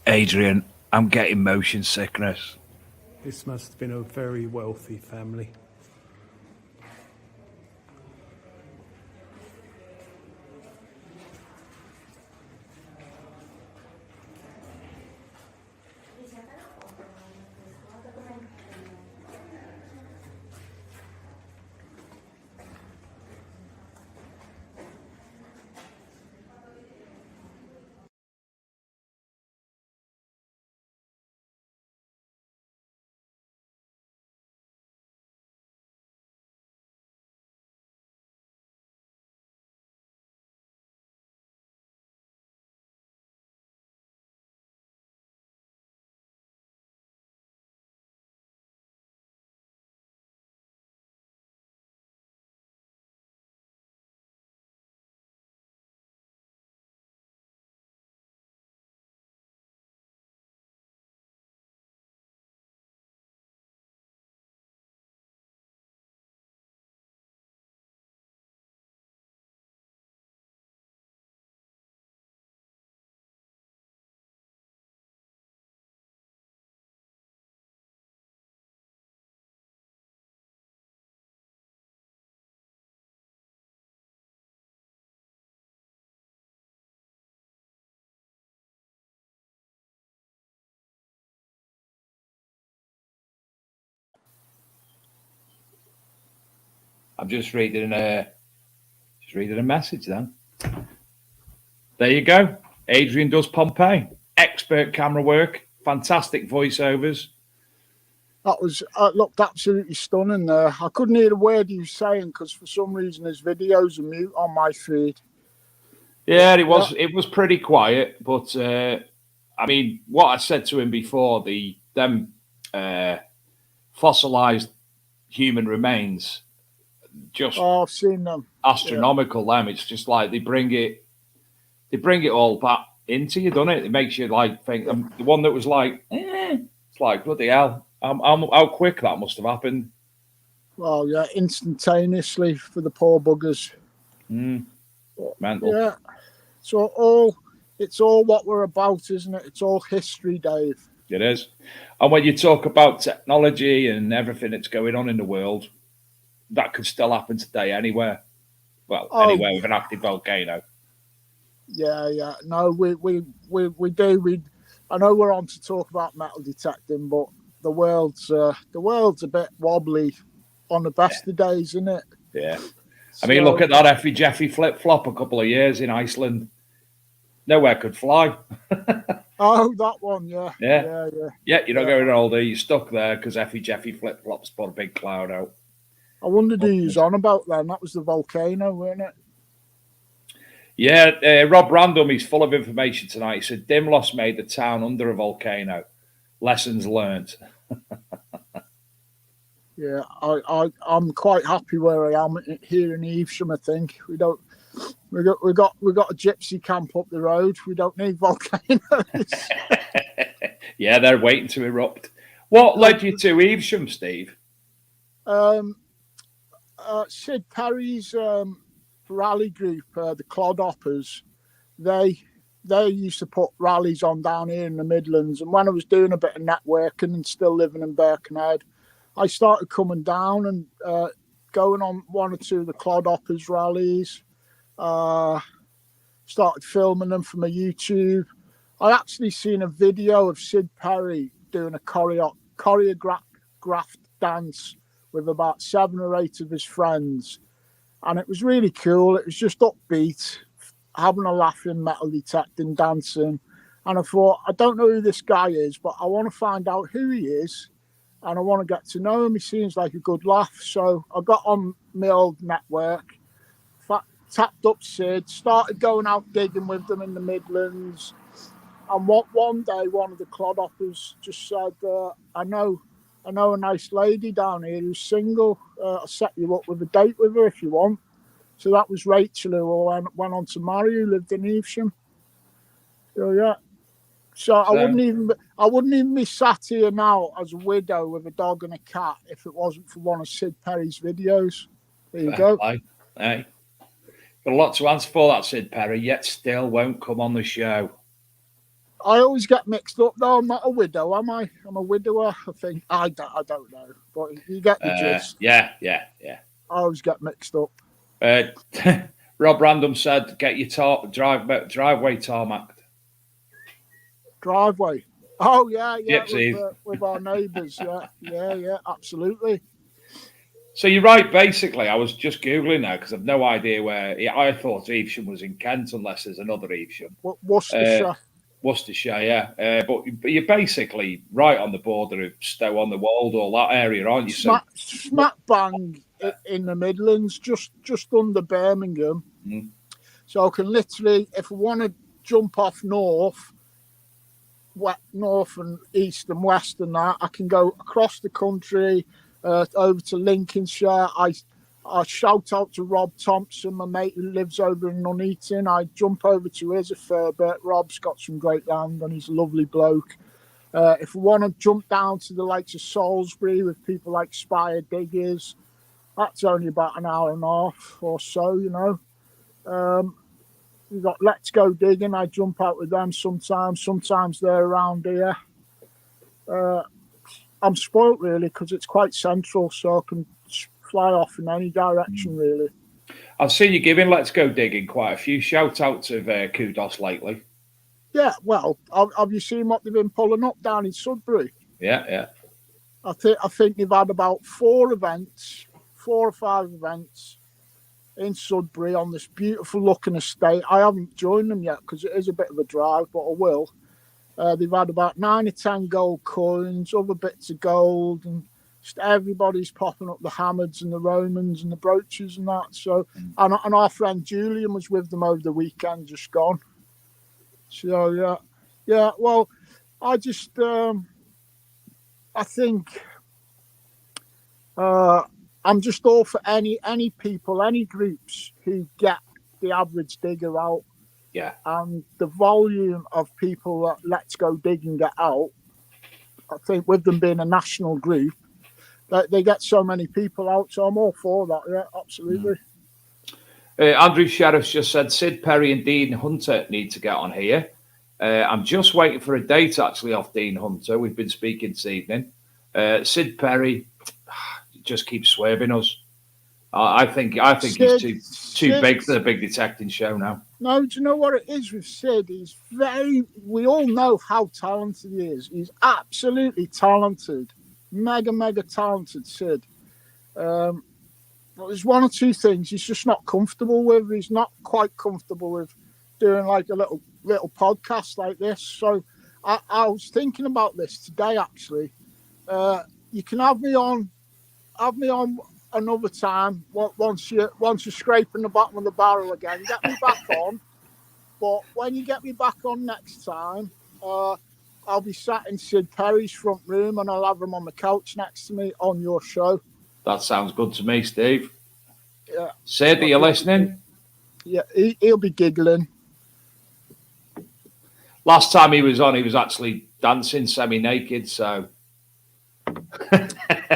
Adrian, I'm getting motion sickness. This must have been a very wealthy family. I'm just reading a message then. There you go. Adrian does Pompeii. Expert camera work. fantastic voiceovers. That was looked absolutely stunning there. I couldn't hear a word he was saying because for some reason his videos are mute on my feed. Yeah, it was pretty quiet, but I mean, what I said to him before, them fossilized human remains, just I've seen them. Astronomical. Them, it's just like they bring it all back into you, don't it? It makes you like think. The one that was like, it's like bloody hell. How quick that must have happened. Well, yeah, instantaneously for the poor buggers. Mental. Yeah. So it's all what we're about, isn't it? It's all history, Dave. It is. And when you talk about technology and everything that's going on in the world, that could still happen today anywhere. Well, anywhere with an active volcano. Yeah. No, we do. I know we're on to talk about metal detecting, but the world's a bit wobbly on the best of days, isn't it? Yeah. I mean, look at that Effie Jeffy flip-flop a couple of years in Iceland. Nowhere could fly. Oh, that one, yeah. Yeah, you're not going all day. You're stuck there because Effie Jeffy flip-flops put a big cloud out. I wondered who he was on about then. That was the volcano, weren't it? Yeah, Rob Random, he's full of information tonight. He said, Dimlos made the town under a volcano. Lessons learned. Yeah, I'm quite happy where I am here in Evesham. I think we got a gypsy camp up the road. We don't need volcanoes. Yeah, they're waiting to erupt. What led you to Evesham, Steve? Sid Perry's rally group, the Clodhoppers. They used to put rallies on down here in the Midlands, and when I was doing a bit of networking and still living in Birkenhead, I started coming down and going on one or two of the Clodhoppers rallies. Started filming them for my YouTube. I actually seen a video of Sid Perry doing a choreographed dance with about 7 or 8 of his friends, and it was really cool. It was just upbeat, having a laugh in metal detecting, dancing, and I thought, I don't know who this guy is, but I want to find out who he is. And I want to get to know him. He seems like a good laugh. So I got on my old network, tapped up Sid, started going out digging with them in the Midlands. And one day, one of the Clodhoppers just said, I know a nice lady down here who's single. I'll set you up with a date with her if you want. So that was Rachel, who I went on to marry, who lived in Evesham. So, yeah. So I wouldn't even be sat here now as a widow with a dog and a cat if it wasn't for one of Sid Perry's videos. There you go. Hey. Got a lot to answer for that, Sid Perry, yet still won't come on the show. I always get mixed up though. I'm not a widow, am I? I'm a widower, I think. I don't know. But you get the gist. Yeah. I always get mixed up. Rob Random said, get your driveway tarmac. Driveway. Oh yeah, Gypsies. with our neighbours. Yeah, absolutely. So you're right. Basically, I was just googling now because I've no idea where. I thought Evesham was in Kent, unless there's another Evesham. Worcestershire. Worcestershire, yeah. But you're basically right on the border of Stow-on-the-Wold, all that area, aren't you? Smack bang in the Midlands, just under Birmingham. Mm. So I can literally, if I want to jump off north and east and west and that, I can go across the country over to Lincolnshire. I shout out to Rob Thompson, my mate who lives over in Nuneaton. I jump over to his a fair bit. Rob's got some great land and he's a lovely bloke. If we want to jump down to the likes of Salisbury with people like Spire Diggers, that's only about an hour and a half or so, you know. We've got Let's Go Digging. I jump out with them sometimes. Sometimes they're around here. I'm spoilt, really, because it's quite central, so I can fly off in any direction, really. I've seen you giving Let's Go Digging quite a few shout-outs of kudos lately. Yeah, well, have you seen what they've been pulling up down in Sudbury? Yeah. I think they've had about 4 or 5 events in Sudbury on this beautiful looking estate. I haven't joined them yet because it is a bit of a drive, but I will. They've had about 9 or 10 gold coins, other bits of gold, and just everybody's popping up the Hammards and the Romans and the brooches and that. So, and our friend Julian was with them over the weekend, just gone. So yeah. Well, I just I think I'm just all for any people, any groups who get the average digger out. Yeah. And the volume of people that Let's Go Dig and Get Out, I think with them being a national group, that they get so many people out. So I'm all for that. Yeah, absolutely. Andrew Sheriff's just said Sid Perry and Dean Hunter need to get on here. I'm just waiting for a date actually off Dean Hunter. We've been speaking this evening. Sid Perry just keeps swerving us. I think Sid, he's too big for the big detecting show now. No, do you know what it is with Sid? We all know how talented he is. He's absolutely talented. Mega talented, Sid. But there's one or two things he's just not comfortable with. He's not quite comfortable with doing like a little podcast like this. So I was thinking about this today, actually. You can have me on another time once you're scraping the bottom of the barrel again. Get me back on. But when you get me back on next time, I'll be sat in Sid Perry's front room and I'll have him on the couch next to me on your show. That sounds good to me, Steve. Yeah. Sid, are you listening? Yeah, he'll be giggling. Last time he was on, he was actually dancing semi-naked, so...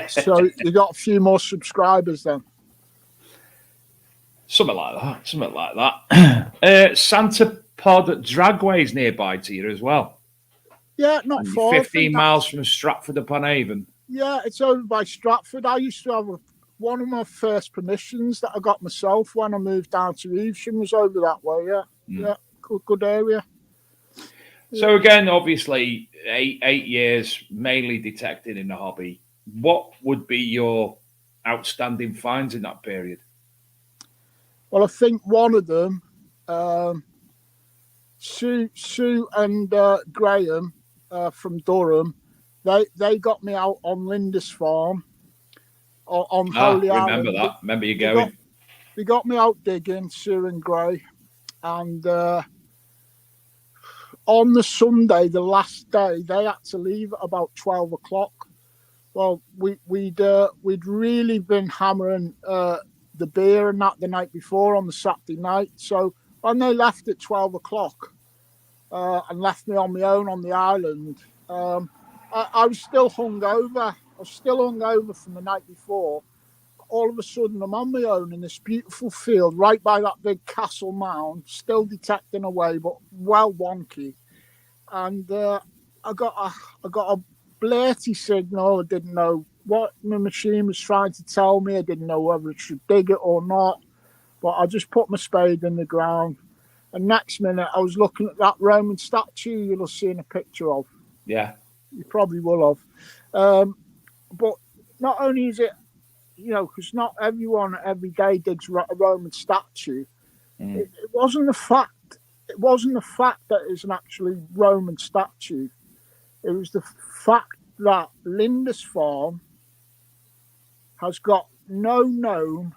So you got a few more subscribers then? Something like that. Santa Pod Dragway's nearby to you as well. Yeah, not and far. 15 miles from Stratford-upon-Avon. Yeah, it's over by Stratford. I used to have one of my first permissions that I got myself when I moved down to Evesham was over that way. Yeah, good area. So again, obviously, eight years mainly detecting in the hobby. What would be your outstanding finds in that period? Well, I think one of them, Sue and Graham from Durham, they got me out on Lindisfarne on Holy Island. Remember that? Remember you going? They got me out digging, Sue and Gray, and on the Sunday, the last day, they had to leave at about 12 o'clock. Well, we'd really been hammering the beer and that the night before on the Saturday night. So when they left at 12 o'clock and left me on my own on the island, I was still hungover. I was still hungover from the night before. All of a sudden, I'm on my own in this beautiful field right by that big castle mound, still detecting away, but well wonky. And I got a blurty signal. I didn't know what my machine was trying to tell me. I didn't know whether it should dig it or not. But I just put my spade in the ground. And next minute, I was looking at that Roman statue you'll have seen a picture of. Yeah. You probably will have. But not only is it, because not everyone every day digs a Roman statue. It wasn't the fact. It wasn't the fact that it's an actually Roman statue. It was the fact that Lindisfarne has got not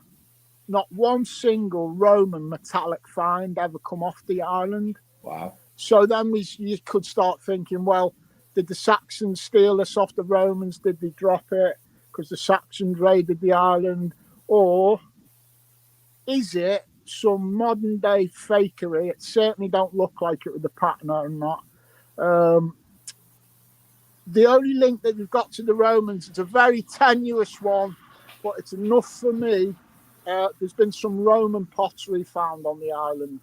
one single Roman metallic find ever come off the island. Wow. So then you could start thinking, well, did the Saxons steal this off the Romans? Did they drop it because the Saxons raided the island? Or is it some modern day fakery? It certainly don't look like it with the pattern and that. The only link that you've got to the Romans, it's a very tenuous one, but it's enough for me. There's been some Roman pottery found on the island.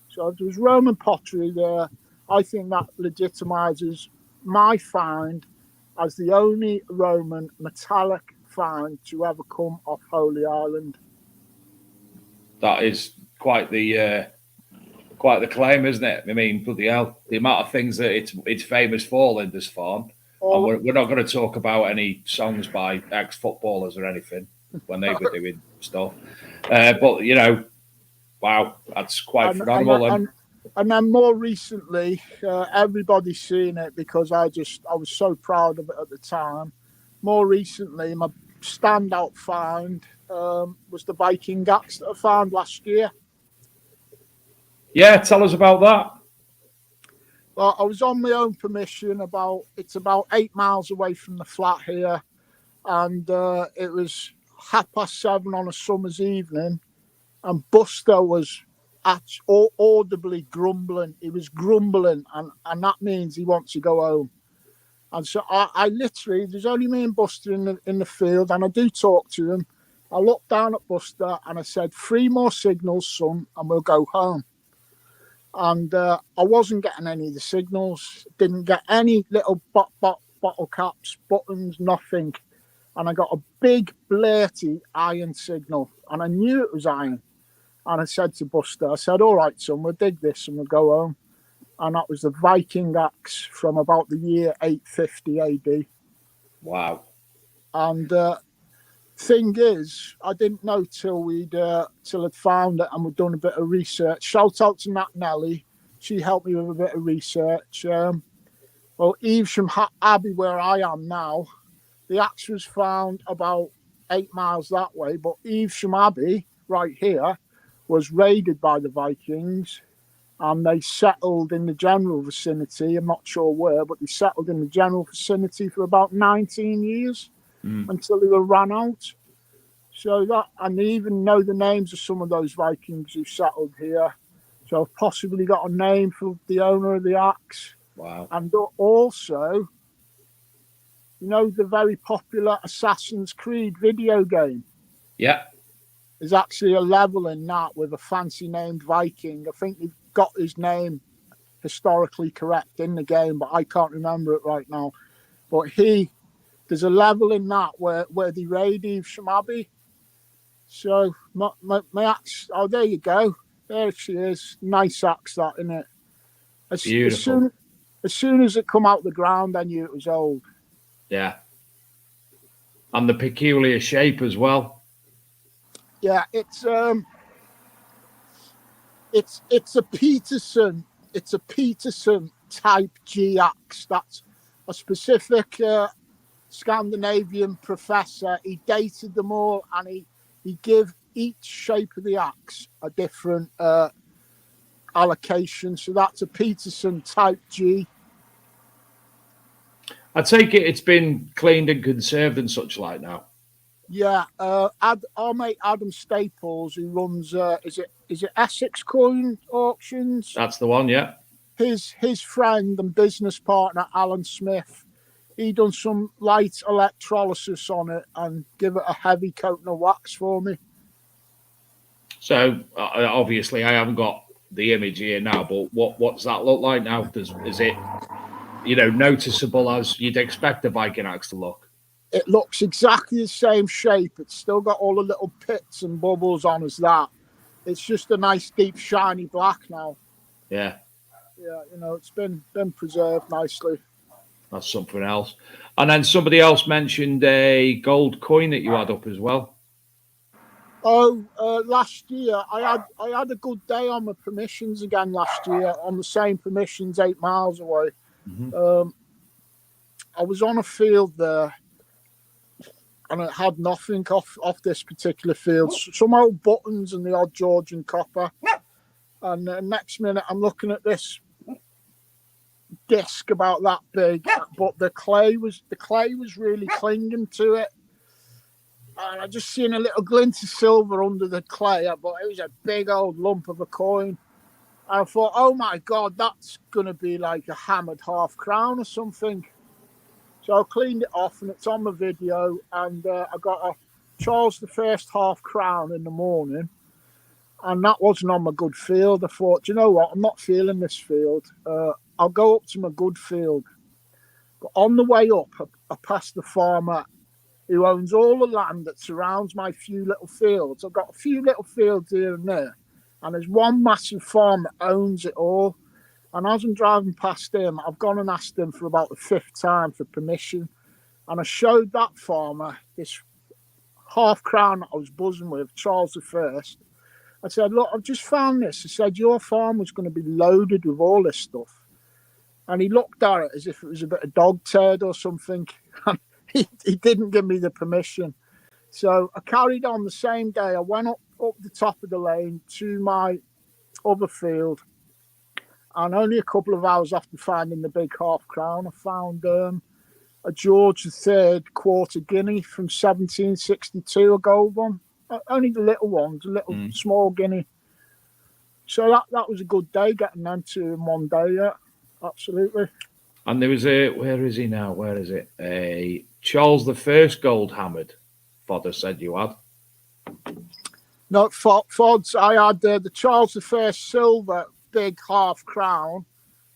So if there's Roman pottery there, I think that legitimizes my find as the only Roman metallic find to ever come off Holy Island. That is quite the claim, isn't it? I mean, bloody hell, the amount of things that it's famous for, Lindisfarne. And we're not going to talk about any songs by ex-footballers or anything when they were doing stuff. But, wow, that's quite phenomenal. And then more recently, everybody's seen it because I was so proud of it at the time. More recently, my standout find was the Viking axe that I found last year. Yeah, tell us about that. Well, I was on my own permission. It's about 8 miles away from the flat here, and it was 7:30 on a summer's evening, and Buster was audibly grumbling. He was grumbling, and that means he wants to go home. And so I literally, there's only me and Buster in the field, and I do talk to him. I looked down at Buster and I said, 3 more signals, son, and we'll go home. And I wasn't getting any of the signals, didn't get any little bottle caps, buttons, nothing. And I got a big, blurty iron signal, and I knew it was iron. And I said to Buster, I said, all right, son, we'll dig this and we'll go home. And that was the Viking axe from about the year 850 AD. Wow. And thing is, I didn't know till I'd found it and we'd done a bit of research. Shout out to Nat Nelly. She helped me with a bit of research. Well, Evesham Abbey, where I am now, the axe was found about 8 miles that way. But Evesham Abbey, right here, was raided by the Vikings, and they settled in the general vicinity. I'm not sure where, but they settled in the general vicinity for about 19 years until they were run out. So that, and they even know the names of some of those Vikings who settled here. So I've possibly got a name for the owner of the axe. Wow. And also, you know, the very popular Assassin's Creed video game. Yeah. There's actually a level in that with a fancy named Viking. I think they've got his name historically correct in the game, but I can't remember it right now. But there's a level in that where they raid Evesham Abbey. So my axe, oh, there you go. There she is. Nice axe, that, isn't it? Beautiful. As soon as it come out the ground, I knew it was old. Yeah. And the peculiar shape as well. Yeah, it's a Peterson. It's a Peterson type G axe. That's a specific Scandinavian professor. He dated them all, and he gave each shape of the axe a different allocation. So that's a Peterson type G. I take it's been cleaned and conserved and such like now. Yeah, our mate Adam Staples, who runs is it Essex Coin Auctions? That's the one, yeah. His friend and business partner Alan Smith, he done some light electrolysis on it and give it a heavy coating of wax for me. So obviously I haven't got the image here now, but what does that look like now? Is it, you know, noticeable as you'd expect a Viking axe to look? It looks exactly the same shape. It's still got all the little pits and bubbles on as that. It's just a nice, deep, shiny black now. Yeah. Yeah, you know, it's been preserved nicely. That's something else. And then somebody else mentioned a gold coin that you had up as well. Oh, last year I had a good day on my permissions again last year on the same permissions 8 miles away. Mm-hmm. I was on a field there, and it had nothing off this particular field. Some old buttons and the odd Georgian copper. And the next minute, I'm looking at this disc about that big, but the clay was really clinging to it. And I just seen a little glint of silver under the clay, but it was a big old lump of a coin. And I thought, oh my God, that's going to be like a hammered half crown or something. So I cleaned it off, and it's on the video. And I got a Charles I half crown in the morning, and that wasn't on my good field. I thought, you know what, I'm not feeling this field. I'll go up to my good field. But on the way up, I passed the farmer who owns all the land that surrounds my few little fields. I've got a few little fields here and there, and there's one massive farm that owns it all. And as I'm driving past him, I've gone and asked him for about the 5th time for permission. And I showed that farmer this half crown that I was buzzing with, Charles I. I said, look, I've just found this. I said, your farm was going to be loaded with all this stuff. And he looked at it as if it was a bit of dog turd or something. he didn't give me the permission. So I carried on the same day. I went up the top of the lane to my other field. And only a couple of hours after finding the big half crown, I found a George III quarter guinea from 1762, a gold one. Only the little ones, a little small guinea. So that was a good day, getting them two in one day, yeah, absolutely. And there was where is he now? Where is it? A Charles I gold hammered, Fodder said you had. No, Fods, I had the Charles I silver big half crown,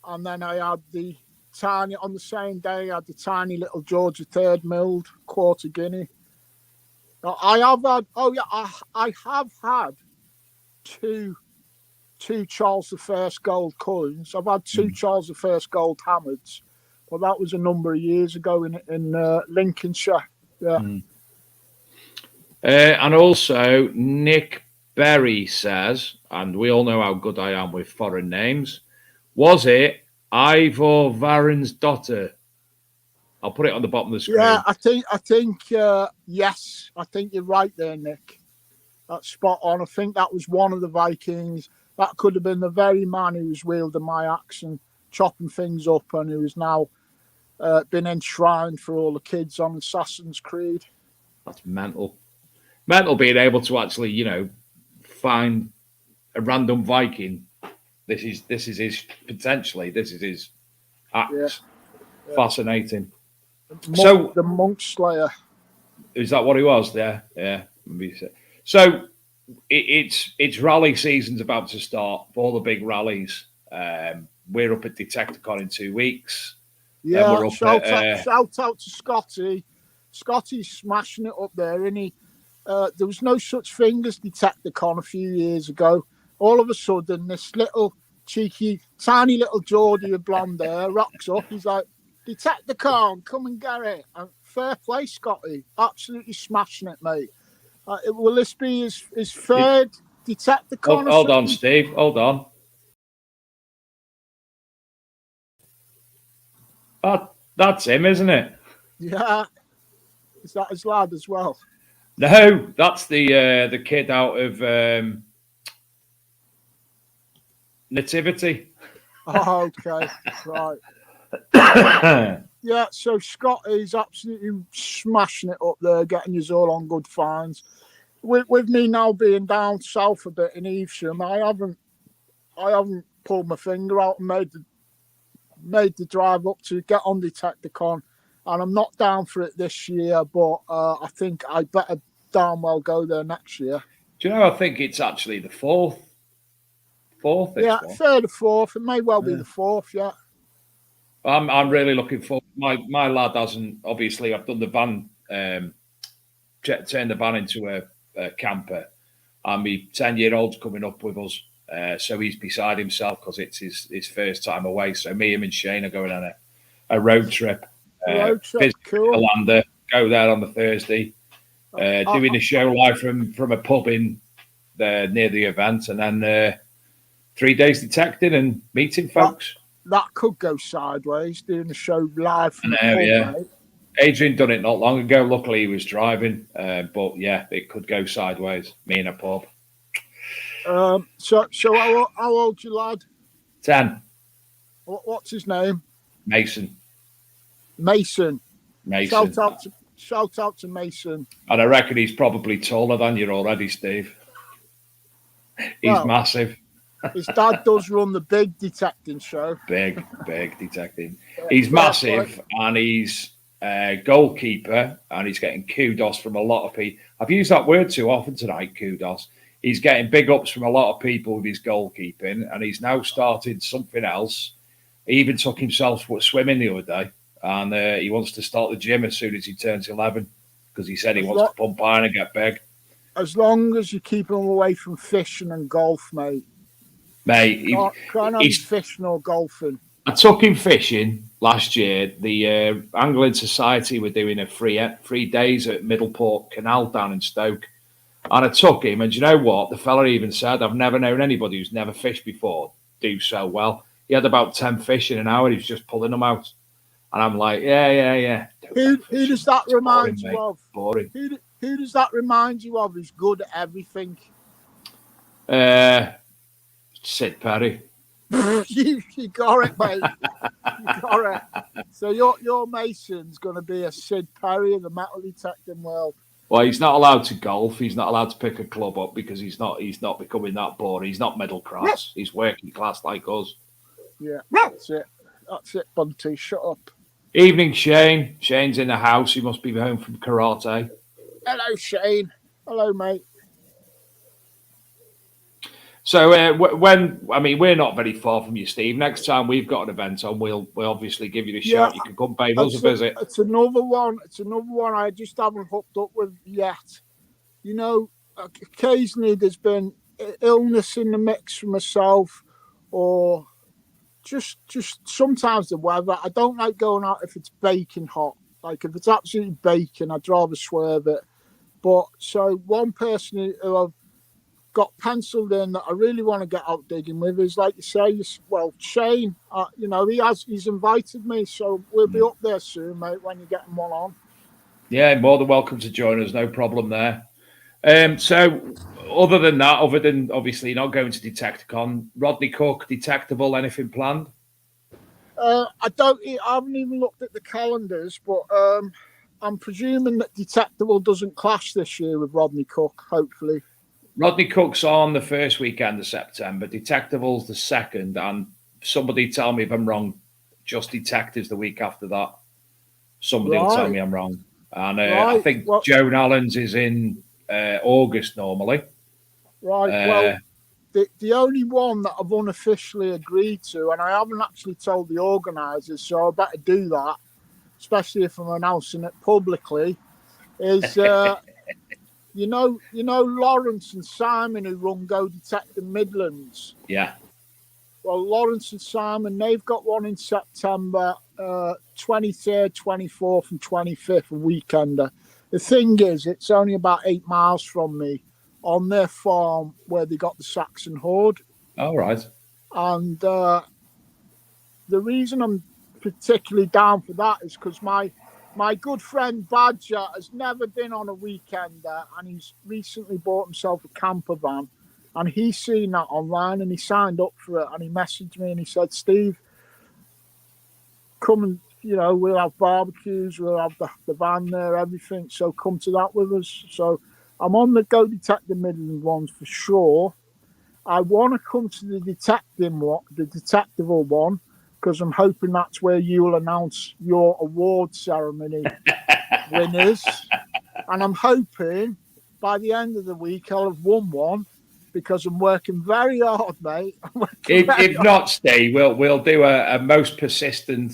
and then I had the tiny, on the same day, I had the tiny little George III milled quarter guinea. Now, I have had two Charles I gold coins. I've had two Charles I gold hammers, but that was a number of years ago in Lincolnshire. Yeah. And also, Nick Berry says, and we all know how good I am with foreign names, was it Ivor Varen's daughter? I'll put it on the bottom of the screen. Yeah, I think yes. I think you're right there, Nick. That's spot on. I think that was one of the Vikings. That could have been the very man who was wielding my axe and chopping things up, and who has now been enshrined for all the kids on Assassin's Creed. That's mental. Mental being able to actually, find a random Viking. This is his potentially. This is his axe. Yeah. Fascinating. The Monk Slayer. Is that what he was? Yeah. So it's rally season's about to start for all the big rallies. We're up at Detecticon in 2 weeks. Yeah, we're up shout out to Scotty. Scotty's smashing it up there, and there was no such thing as Detecticon a few years ago. All of a sudden, this little cheeky, tiny little Geordie with blonde hair rocks up. He's like, Detecticon, come and get it. And fair play, Scotty. Absolutely smashing it, mate. Will this be his third Detecticon? Hold on, Steve. Hold on. That's him, isn't it? Yeah. Is that his lad as well? No, that's the kid out of Nativity. Oh, okay. Right. Yeah, so Scotty's absolutely smashing it up there, getting us all on good finds. With me now being down south a bit in Evesham, I haven't pulled my finger out and made the drive up to get on Detecticon, and I'm not down for it this year, but I think I better damn well go there next year. Do you know, I think it's actually the fourth. Yeah, third or fourth. It may well be the fourth, yeah. I'm really looking forward. My lad hasn't, obviously, I've done the van, turned the van into a camper, and my 10-year-old's coming up with us. So he's beside himself because it's his first time away. So me, him and Shane are going on a road trip. Cool. Lander, go there on the Thursday, doing a show live from a pub in near the event, and then 3 days detecting and meeting folks. That could go sideways, doing the show live from the pub, yeah. Mate. Adrian done it not long ago. Luckily, he was driving, but yeah, it could go sideways. Me in a pub. So how old's your lad? 10. What's his name? Mason. Shout out to Mason. And I reckon he's probably taller than you already, Steve. He's massive. His dad does run the big detecting show. Big detecting. He's massive, and he's a goalkeeper, and he's getting kudos from a lot of people. I've used that word too often tonight, kudos. He's getting big ups from a lot of people with his goalkeeping, and he's now started something else. He even took himself swimming the other day, and he wants to start the gym as soon as he turns 11 because he said he wants to pump iron and get big. As long as you keep him away from fishing and golf, mate. Mate, can't have fishing or golfing. I took him fishing last year. The Angling Society were doing a free days at Middleport Canal down in Stoke. And I took him, and do you know what? The fella even said, I've never known anybody who's never fished before do so well. He had about 10 fish in an hour. He was just pulling them out. And I'm like, yeah. Who does that remind you mate. of? Boring. Who does that remind you of who's good at everything? Sid Perry. you got it, mate. You got it. So your Mason's going to be a Sid Perry in the metal detecting world. Well, he's not allowed to golf. He's not allowed to pick a club up because he's not becoming that boring. He's not middle class. He's working class like us. Yeah, that's it. That's it, Bunty. Shut up. Evening, Shane. Shane's in the house. He must be home from karate. Hello, Shane. Hello, mate. So we're not very far from you, Steve. Next time we've got an event on, we'll obviously give you the shout. You can come pay us a visit. It's another one. I just haven't hooked up with yet. You know, occasionally there's been illness in the mix for myself, or just sometimes the weather. I don't like going out if it's baking hot. Like if it's absolutely baking, I'd rather swerve it. But so one person who I've got penciled in that I really want to get out digging with is, like you say, Shane. You know, he's invited me, so we'll be up there soon, mate, when you're getting one on. Yeah, more than welcome to join us. No problem there. So other than obviously not going to Detecticon, Rodney Cook, Detectable, anything planned? I haven't even looked at the calendars, but I'm presuming that Detectable doesn't clash this year with Rodney Cook, hopefully. Rodney Cook's on the first weekend of September. Detective's the second, and somebody tell me if I'm wrong. Just Detectives the week after that. Somebody will tell me I'm wrong. And I think Joan Allen's is in August normally. Right. The only one that I've unofficially agreed to, and I haven't actually told the organisers, so I better do that, especially if I'm announcing it publicly, is you know Lawrence and Simon who run Go Detecting Midlands. Yeah. Well, Lawrence and Simon, they've got one in September, 23rd, 24th, and 25th, a weekender. The thing is, it's only about 8 miles from me, on their farm where they got the Saxon Horde. All right. And the reason I'm particularly down for that is because my good friend Badger has never been on a weekender, and he's recently bought himself a camper van, and he's seen that online and he signed up for it, and he messaged me and he said, Steve, come and, we'll have barbecues, we'll have the van there, everything, so come to that with us. So I'm on the Go Detective Midland ones for sure. I want to come to the detectival one, because I'm hoping that's where you will announce your award ceremony winners. And I'm hoping by the end of the week I'll have won one, because I'm working very hard, mate. If not, Steve, we'll do a most persistent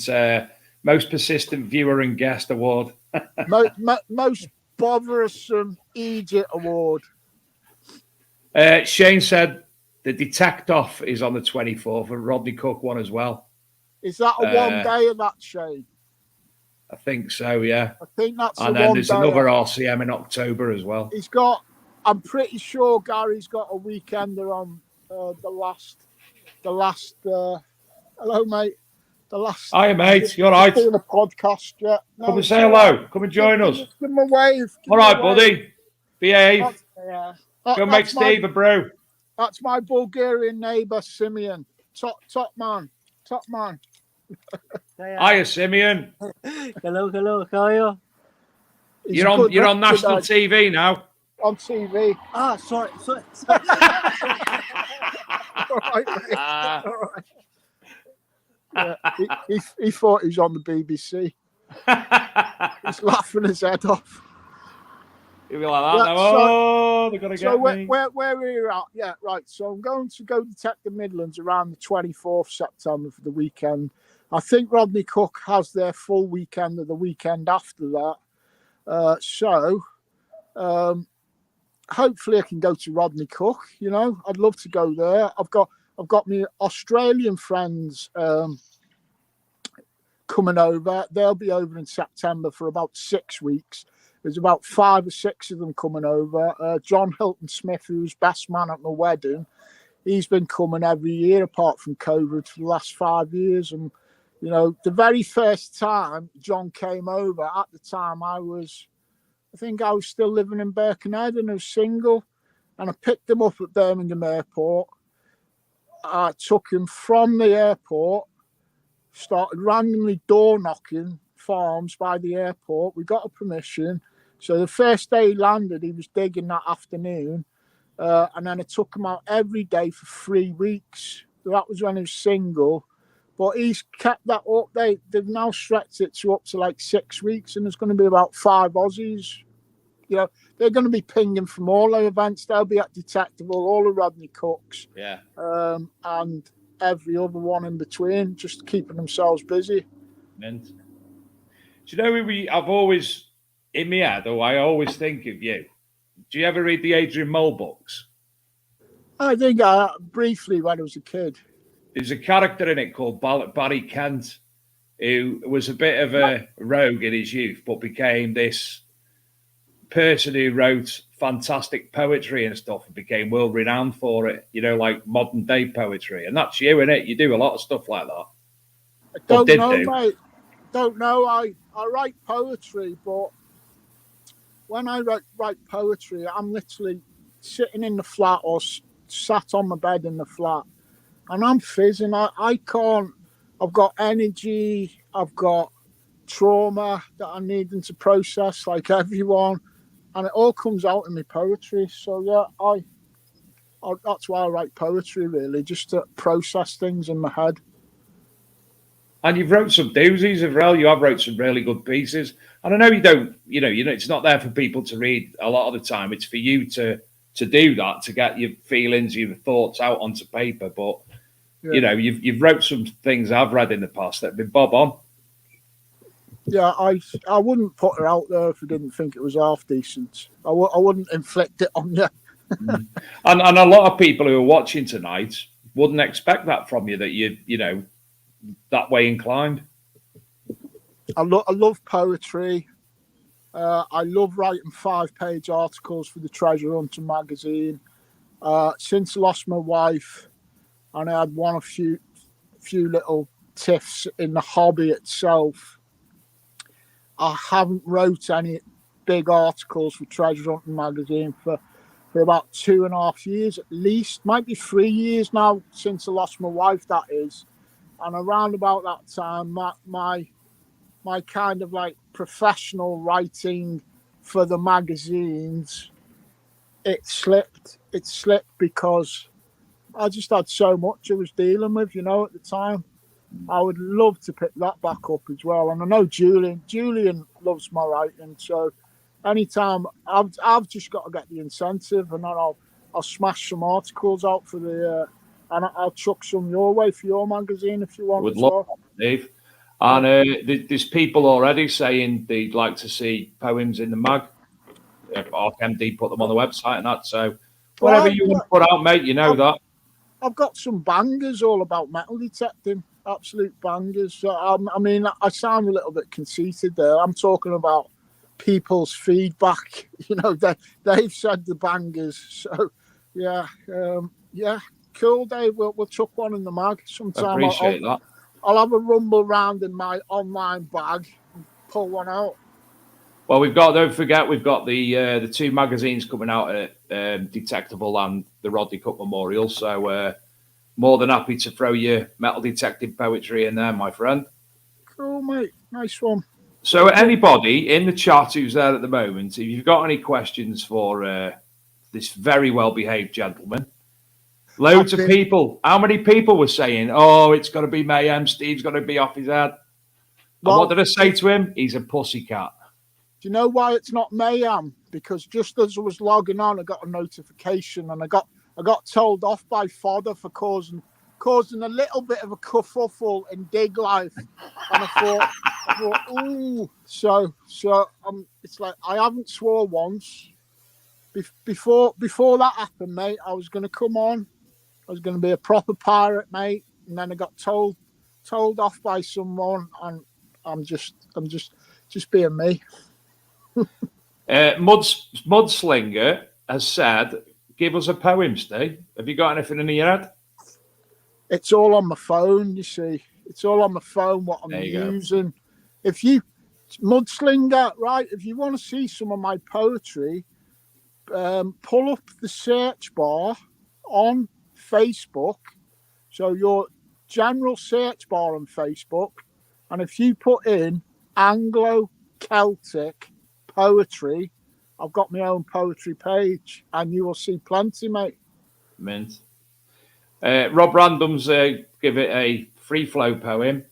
viewer and guest award. most bothersome Egypt award. Shane said the Detect Off is on the 24th, and Rodney Cook one as well. Is that a one day of that, Shane? I think so, yeah. I think that's and then there's another RCM in October as well. I'm pretty sure Gary's got a weekender on the last. Hello, mate. Hi, mate. You all right? Doing a podcast, yeah. No, come and say hello. Come and join us. Give him a wave. All right, buddy. Behave. Go make Steve a brew. That's my Bulgarian neighbour, Simeon. Top man. Hiya, Simeon. Hello. How are you? You're on national TV now. On TV. Sorry. All right. Yeah, he thought he was on the BBC. He's laughing his head off. He'll be like that now. They're going to get me. Where we're at, yeah, right. So I'm going to go detect the Midlands around the 24th September for the weekend. I think Rodney Cook has their full weekend or the weekend after that. So hopefully I can go to Rodney Cook. I'd love to go there. I've got my Australian friends coming over. They'll be over in September for about 6 weeks. There's about 5 or 6 of them coming over. John Hilton Smith, who was best man at my wedding, he's been coming every year apart from COVID for the last 5 years. And, you know, the very first time John came over, at the time I think I was still living in Birkenhead and I was single. And I picked him up at Birmingham Airport. I took him from the airport, started randomly door knocking farms by the airport. We got a permission. So the first day he landed, he was digging that afternoon. And then I took him out every day for 3 weeks. That was when he was single. But he's kept that up. They've now stretched it to up to like 6 weeks, and there's going to be about 5 Aussies. You know, they're going to be pinging from all their events. They'll be at Detectable, all the Rodney Cooks, and every other one in between, just keeping themselves busy. Mint. Do you know I've always, in my head, I always think of you. Do you ever read the Adrian Mole books? I think briefly when I was a kid. There's a character in it called Barry Kent, who was a bit of a rogue in his youth, but became this person who wrote fantastic poetry and stuff and became world renowned for it, you know, like modern day poetry. And that's you, innit? You do a lot of stuff like that. I don't know, mate. Don't know. I write poetry, but when I write poetry, I'm literally sitting in the flat or sat on my bed in the flat, and I'm fizzing. I can't. I've got energy. I've got trauma that I need them to process, like everyone, and it all comes out in my poetry. So yeah, that's why I write poetry, really, just to process things in my head. And you've wrote some doozies as well. You have wrote some really good pieces. And I know you don't, you know, it's not there for people to read a lot of the time. It's for you to do that, to get your feelings, your thoughts out onto paper. But, you know, you've wrote some things I've read in the past that have been bob on. Yeah, I wouldn't put it out there if I didn't think it was half decent. I wouldn't inflict it on you. And a lot of people who are watching tonight wouldn't expect that from you, that you know, that way inclined. I love poetry. I love writing 5-page articles for the Treasure Hunter magazine. Since I lost my wife, and I had a few little tiffs in the hobby itself, I haven't wrote any big articles for Treasure Hunter magazine for about 2.5 years at least. Might be 3 years now since I lost my wife, that is. And around about that time, my kind of like professional writing for the magazines, it slipped. It slipped because I just had so much I was dealing with, you know, at the time. I would love to pick that back up as well. And I know Julian loves my writing, so anytime I've just got to get the incentive, and then I'll smash some articles out for the and I'll chuck some your way for your magazine if you want. Would love that, Dave. And there's people already saying they'd like to see poems in the mag. RMD put them on the website and that. So whatever you want to put out, mate, you know that. I've got some bangers all about metal detecting, absolute bangers. So, I mean, I sound a little bit conceited there. I'm talking about people's feedback. You know, they've said the bangers. So, yeah. Cool, Dave. We'll chuck one in the mag sometime. I appreciate that. I'll have a rumble round in my online bag and pull one out. Well, don't forget, we've got the 2 magazines coming out at Detectable and the Rodney Cook Memorial. So more than happy to throw your metal detective poetry in there, my friend. Cool, mate. Nice one. So anybody in the chat who's there at the moment, if you've got any questions for this very well-behaved gentleman, loads of people. How many people were saying, oh, it's got to be mayhem, Steve's got to be off his head? Well, and what did I say to him? He's a pussycat. Do you know why it's not mayhem? Because just as I was logging on, I got a notification, and I got told off by Fodder for causing a little bit of a kerfuffle in Dig Life. And I thought, ooh. So it's like I haven't swore once. Before that happened, mate, I was going to come on. I was going to be a proper pirate, mate, and then I got told off by someone, and I'm just being me. Mudslinger has said, give us a poem, Steve. Have you got anything in your head? It's all on my phone, you see. It's all on my phone, what I'm using. If you, Mudslinger, right, if you want to see some of my poetry, pull up the search bar on Facebook. So your general search bar on Facebook. And if you put in Anglo-Celtic poetry, I've got my own poetry page, and you will see plenty, mate. Mint. Rob Random's give it a free flow poem.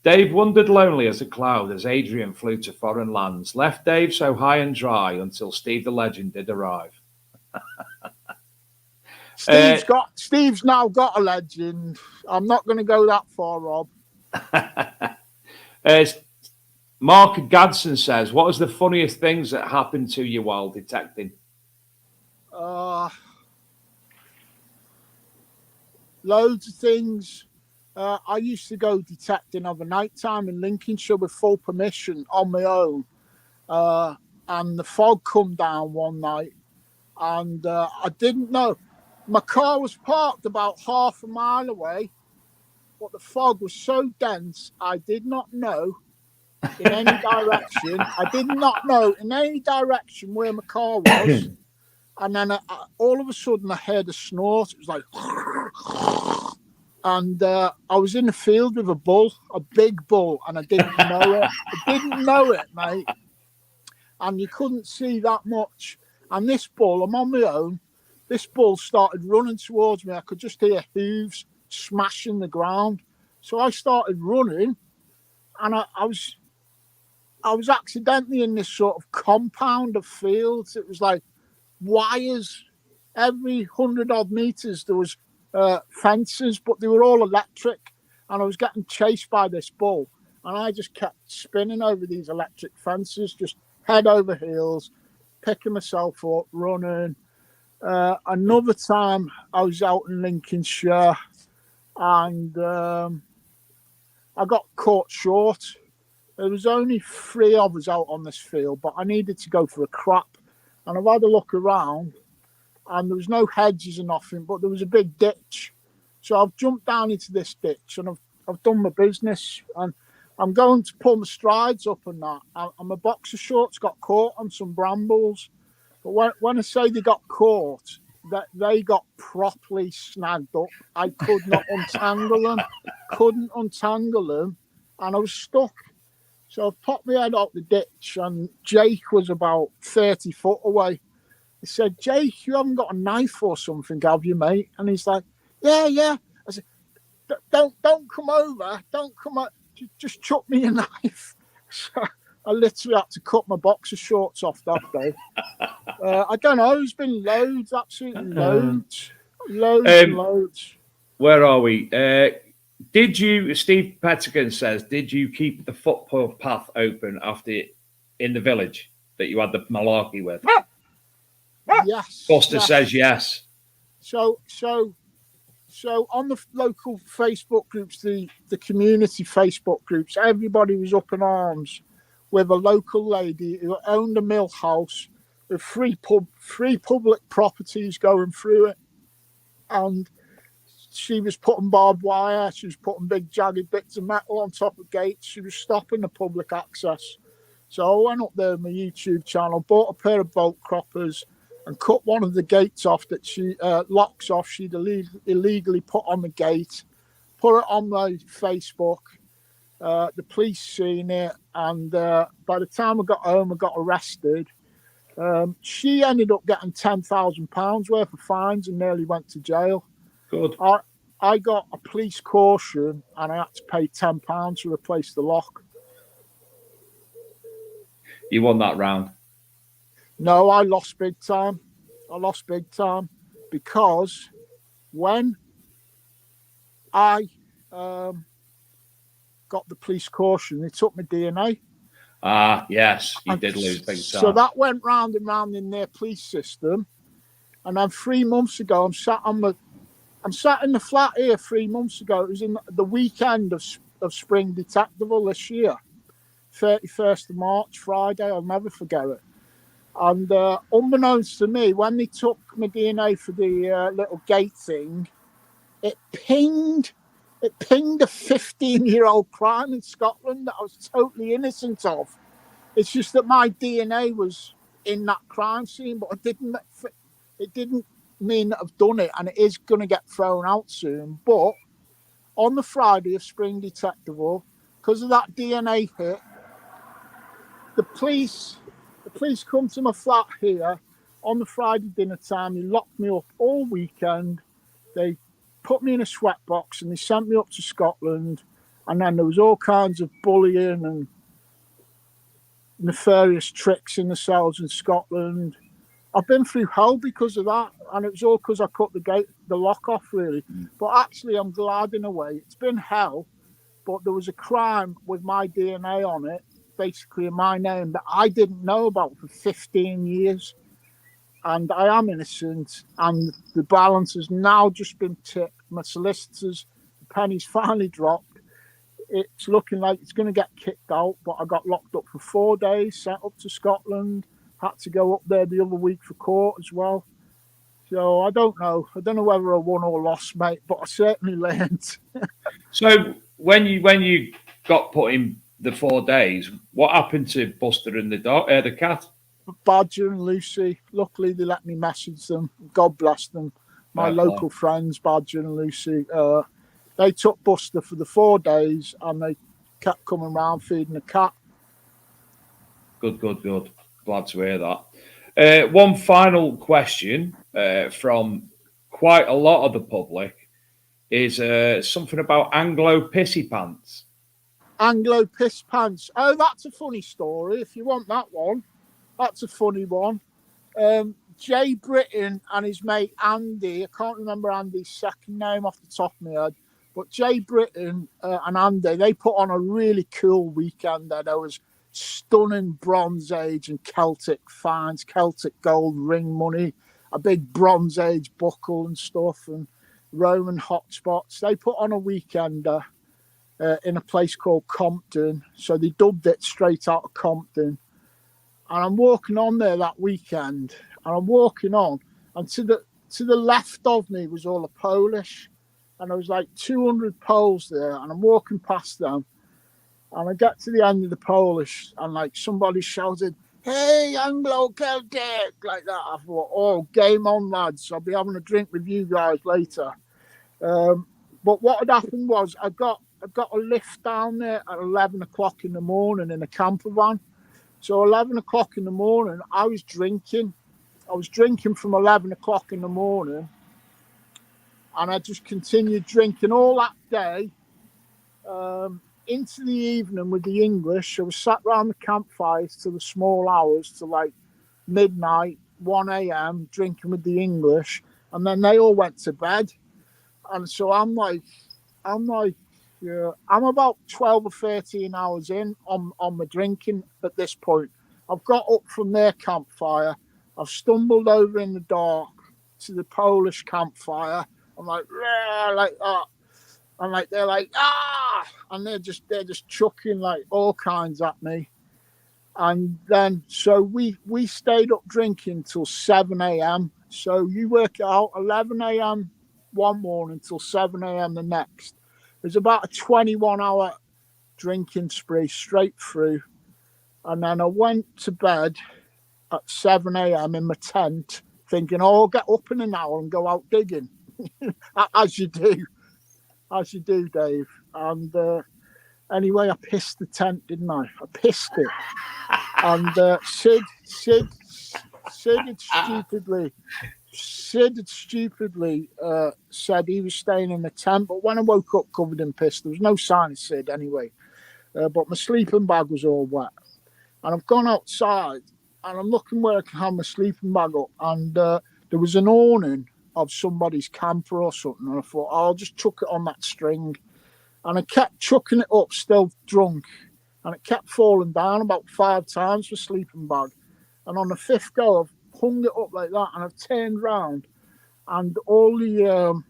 Dave wandered lonely as a cloud as Adrian flew to foreign lands. Left Dave so high and dry until Steve the legend did arrive. Steve's now got a legend. I'm not going to go that far, Rob. Mark Gadsden says, what was the funniest things that happened to you while detecting? Loads of things. I used to go detecting over night time in Lincolnshire with full permission on my own. And the fog come down one night, and I didn't know. My car was parked about half a mile away, but the fog was so dense, I did not know in any direction. I did not know in any direction where my car was. And then all of a sudden, I heard a snort. It was like, and I was in the field with a bull, a big bull, and I didn't know it. I didn't know it, mate. And you couldn't see that much. And this bull, I'm on my own. This bull started running towards me. I could just hear hooves smashing the ground. So I started running, and I was accidentally in this sort of compound of fields. It was like wires. Every 100 odd meters there was fences, but they were all electric, and I was getting chased by this bull, and I just kept spinning over these electric fences, just head over heels, picking myself up, running. Another time I was out in Lincolnshire, and I got caught short. There was only 3 of us out on this field, but I needed to go for a crap. And I've had a look around, and there was no hedges or nothing, but there was a big ditch. So I've jumped down into this ditch, and I've done my business, and I'm going to pull my strides up and that. And my boxer shorts got caught on some brambles. But when I say they got caught, that they got properly snagged up. I could not untangle them, and I was stuck. So I popped my head out the ditch, and Jake was about 30 foot away. He said, Jake, you haven't got a knife or something, have you, mate? And he's like, yeah. I said, don't come over. Don't come over. Just chuck me a knife. So I literally had to cut my boxer shorts off that day. I don't know. There's been loads, absolutely loads. Loads. Where are we? Steve Pettigan says, did you keep the footpath open after in the village that you had the malarkey with? Yes. Buster says yes. So on the local Facebook groups, the community Facebook groups, everybody was up in arms with a local lady who owned a mill house with three public properties going through it. And she was putting barbed wire, she was putting big jagged bits of metal on top of gates, she was stopping the public access. So I went up there on my YouTube channel, bought a pair of bolt croppers and cut one of the gates off that she locks off she'd illegally put on the gate, put it on my Facebook. The police seen it, and by the time I got home, I got arrested. She ended up getting £10,000 worth of fines and nearly went to jail. Good. I got a police caution, and I had to pay £10 to replace the lock. You won that round. No, I lost big time. Because when I got the police caution, they took my DNA. Ah, yes, you did lose big time. So that went round and round in their police system. And then 3 months ago, I'm sat in the flat here 3 months ago. It was in the weekend of Spring Detectival this year, 31st of March, Friday. I'll never forget it. And unbeknownst to me, when they took my DNA for the little gate thing, it pinged a 15-year-old crime in Scotland that I was totally innocent of. It's just that my DNA was in that crime scene, but it didn't mean that I've done it, and it is going to get thrown out soon. But on the Friday of Spring Detectable, because of that DNA hit, the police come to my flat here on the Friday dinner time. They locked me up all weekend. They put me in a sweatbox and they sent me up to Scotland. And then there was all kinds of bullying and nefarious tricks in the cells in Scotland. I've been through hell because of that, and it was all because I cut the lock off, really. But actually, I'm glad in a way. It's been hell, but there was a crime with my DNA on it, basically in my name, that I didn't know about for 15 years. And I am innocent, and the balance has now just been tipped. My solicitors, the penny's finally dropped. It's looking like it's going to get kicked out, but I got locked up for 4 days, sent up to Scotland, had to go up there the other week for court as well. So I don't know. I don't know whether I won or lost, mate, but I certainly learned. So when you got put in the 4 days, what happened to Buster and the cat? Badger and Lucy, luckily they let me message them. God bless them. My local friends, Badger and Lucy, they took Buster for the 4 days and they kept coming around feeding the cat. Good. Glad to hear that. One final question from quite a lot of the public is something about Anglo Pissy Pants. Anglo Piss Pants. Oh, that's a funny story. If you want that one, that's a funny one. Jay Britton and his mate Andy, I can't remember Andy's second name off the top of my head, but Jay Britton and Andy, they put on a really cool weekend there. There was stunning Bronze Age and Celtic finds, Celtic gold ring money, a big Bronze Age buckle and stuff, and Roman hotspots. They put on a weekender in a place called Compton, so they dubbed it Straight Out of Compton. And I'm walking on there that weekend, and I'm walking on, and to the left of me was all the Polish, and there was like 200 Poles there, and I'm walking past them, and I get to the end of the Polish, and like somebody shouted, "Hey, Anglo Celtic," like that. I thought, oh, game on, lads. I'll be having a drink with you guys later. But what had happened was I got a lift down there at 11 o'clock in the morning in a camper van. So 11 o'clock in the morning, I was drinking. I was drinking from 11 o'clock in the morning, and I just continued drinking all that day. Into the evening with the English. I was sat around the campfires to the small hours, to like midnight, 1 a.m, drinking with the English, and then they all went to bed. And so I'm about 12 or 13 hours in on my drinking at this point. I've got up from their campfire. I've stumbled over in the dark to the Polish campfire. I'm like that. And like they're like, ah, and they're just chucking like all kinds at me. And then so we stayed up drinking till 7 a.m. So you work it out, 11 a.m. one morning till 7 a.m. the next. It was about a 21-hour drinking spree straight through. And then I went to bed at 7 a.m. in my tent thinking, oh, I'll get up in an hour and go out digging. As you do, Dave. And anyway, I pissed the tent, didn't I? I pissed it. And Sid had stupidly said he was staying in the tent, but when I woke up covered in piss, there was no sign of Sid anyway. But my sleeping bag was all wet. And I've gone outside, and I'm looking where I can have my sleeping bag up, and there was an awning of somebody's camper or something, and I thought, oh, I'll just chuck it on that string. And I kept chucking it up, still drunk, and it kept falling down about 5 times for sleeping bag. And on the 5th go, I've hung it up like that, and I've turned round, and all the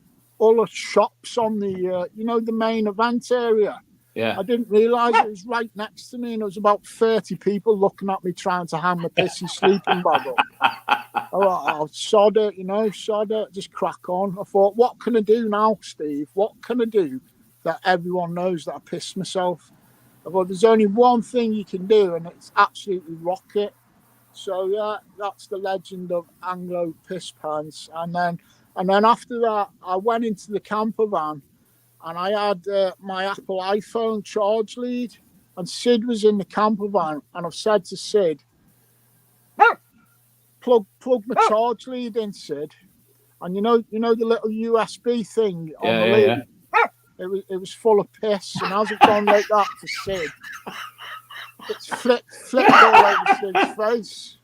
shops on the the main event area, Yeah. I didn't realise it was right next to me, and there was about 30 people looking at me trying to hang my pissy sleeping bag up. I thought, oh, sod it, sod it, just crack on. I thought, what can I do now, Steve? What can I do that everyone knows that I pissed myself? I thought, there's only one thing you can do, and it's absolutely rock it. So, yeah, that's the legend of Anglo Piss Pants. And then after that, I went into the camper van, and I had my Apple iPhone charge lead, and Sid was in the camper van, and I've said to Sid, plug my charge lead in, Sid. And you know the little USB thing on the lead? Yeah. It was full of piss, and as it gone like that to Sid, it's flipped all over Sid's face.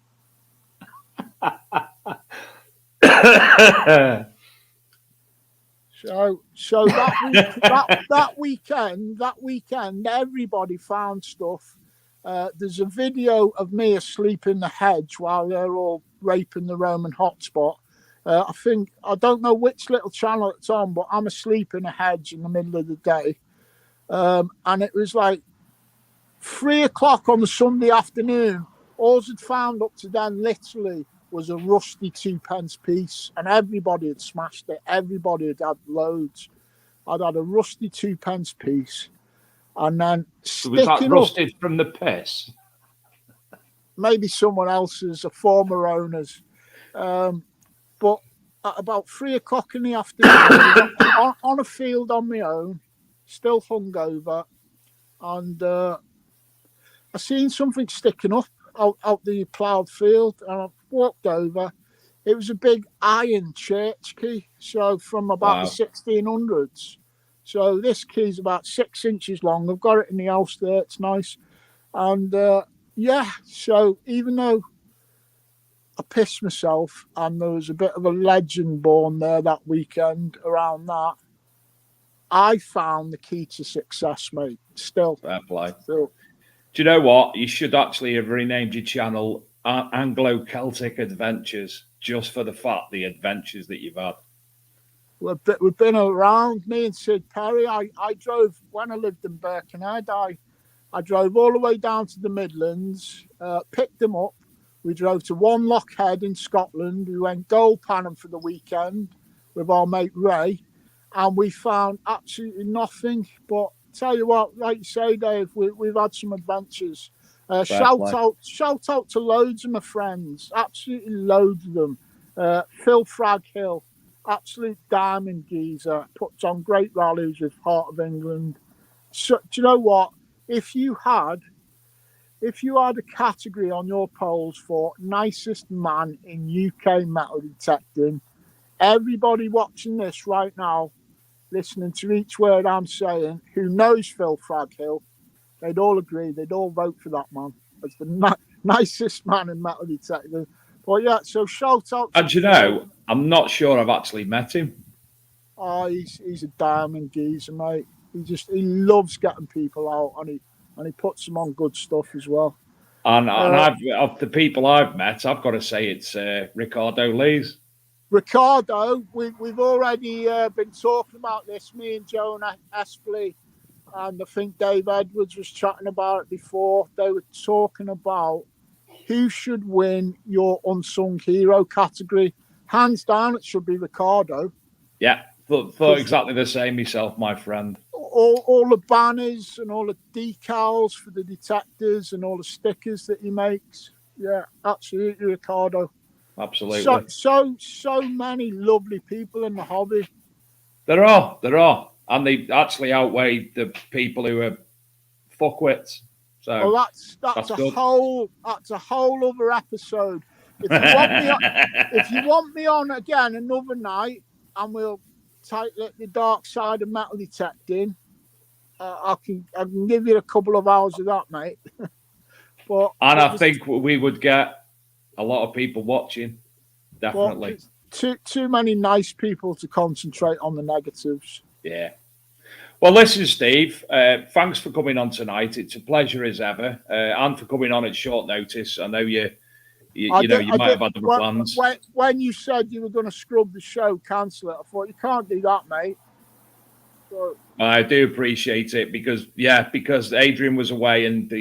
So that weekend, everybody found stuff. There's a video of me asleep in the hedge while they're all raping the Roman hotspot. I don't know which little channel it's on, but I'm asleep in a hedge in the middle of the day. And it was like 3 o'clock on the Sunday afternoon. All I'd found up to then literally was a rusty 2p piece, and everybody had smashed it. Everybody had had loads. I'd had a rusty 2p piece, and then was that rusted from the piss? Maybe someone else's, a former owner's. But at about 3 o'clock in the afternoon, on a field on my own, still hungover, and I seen something sticking up out the ploughed field, and I walked over. It was a big iron church key, so from about the 1600s. So this key's about 6 inches long. I've got it in the house there. It's nice. And so even though I pissed myself and there was a bit of a legend born there that weekend around that, I found the key to success, mate. Still. Fair play. Still. Do you know what? You should actually have renamed your channel Anglo-Celtic Adventures, just for the fact the adventures that you've had. We've been around, me and Sid Perry. I drove, when I lived in Birkenhead, I drove all the way down to the Midlands, picked them up. We drove to One Loch Head in Scotland. We went gold panning for the weekend with our mate Ray, and we found absolutely nothing. But tell you what, like you say, Dave, we've had some adventures. Shout out to loads of my friends, absolutely loads of them. Phil Fraghill, absolute diamond geezer, puts on great rallies with Heart of England. So, do you know what? If you had a category on your polls for nicest man in UK metal detecting, everybody watching this right now, listening to each word I'm saying, who knows Phil Fraghill, they'd all agree, they'd all vote for that man as the nicest man in metal detecting. But yeah, so shout out. And you know, I'm not sure I've actually met him. Oh, he's a diamond geezer, mate. He loves getting people out, and he puts them on good stuff as well. And of the people I've met, I've got to say it's Ricardo Lees. Ricardo, we've already been talking about this, me and Jonah Espley, and I think Dave Edwards was chatting about it before. They were talking about who should win your unsung hero category. Hands down, it should be Ricardo. Yeah, thought exactly the same myself, my friend. All the banners and all the decals for the detectors and all the stickers that he makes. Yeah, absolutely, Ricardo. Absolutely. So many lovely people in the hobby. There are. And they actually outweigh the people who are fuckwits. So well, that's a good. whole other episode. If you want me on again another night, and we'll title it the dark side of metal detecting, I can give you a couple of hours of that, mate. I think we would get a lot of people watching. Definitely. Too many nice people to concentrate on the negatives. Yeah. Well, listen, Steve, thanks for coming on tonight. It's a pleasure as ever, and for coming on at short notice. I know you might have other plans. When you said you were going to scrub the show, cancel it, I thought, you can't do that, mate. I do appreciate it because Adrian was away and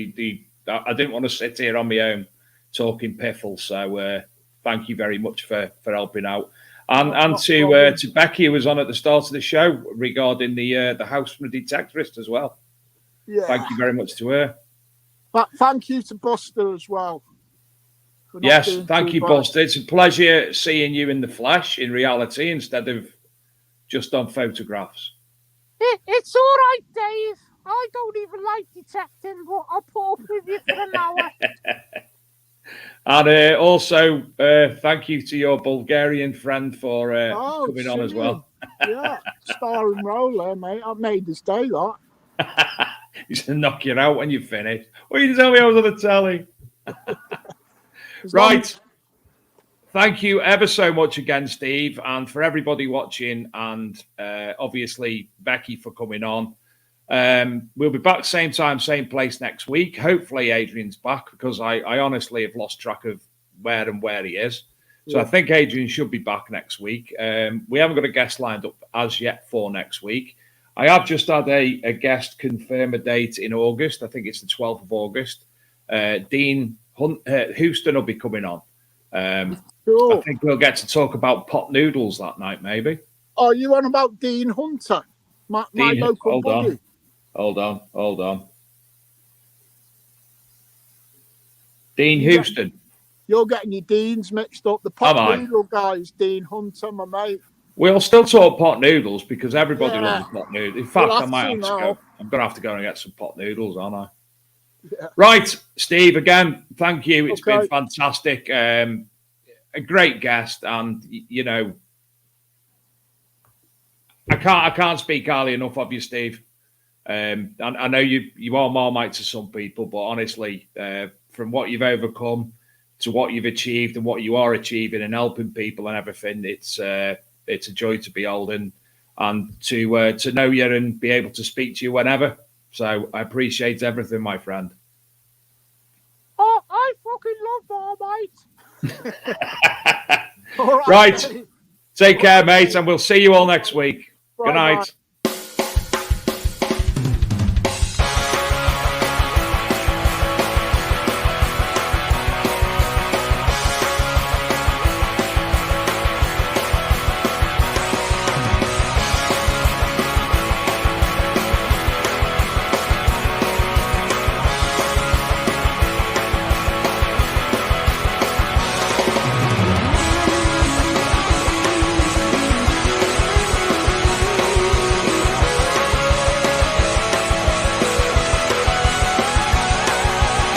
I didn't want to sit here on my own talking piffle. So thank you very much for helping out. And to Becky, who was on at the start of the show regarding the house from the detectorist as well. Yeah. Thank you very much to her. But thank you to Buster as well. Yes, thank you, Buster. It's a pleasure seeing you in the flesh, in reality, instead of just on photographs. It's all right, Dave. I don't even like detecting, but I'll put up with you for an hour. And also, thank you to your Bulgarian friend for coming on as well. Yeah, starring role there, mate. I've made this day, that. He's going to knock you out when you finish. Well, you tell me I was on the telly. Right. Thank you ever so much again, Steve, and for everybody watching, and obviously Becky for coming on. We'll be back same time, same place next week. Hopefully Adrian's back, because I honestly have lost track of where he is. So I think Adrian should be back next week. We haven't got a guest lined up as yet for next week. I have just had a guest confirm a date in August. I think it's the 12th of August. Dean Houston will be coming on. Cool. I think we'll get to talk about pot noodles that night, maybe. Oh, you on about Dean Hunter? My local buddy. Hold on. Dean Houston. You're getting your Deans mixed up. The pot noodle guy is Dean Hunter, my mate. We'll still talk pot noodles because everybody loves pot noodles. In fact, We'll I might have to now. go. I'm going to have to go and get some pot noodles, aren't I? Yeah. Right, Steve, again, thank you. It's been fantastic. A great guest, and you know, I can't speak highly enough of you, Steve. And I know you are Marmite to some people, but honestly, from what you've overcome to what you've achieved and what you are achieving and helping people and everything, it's a joy to behold and to know you and be able to speak to you whenever. So I appreciate everything, my friend. Oh, I fucking love Marmite. Right. Take care, mate, and we'll see you all next week. Good night.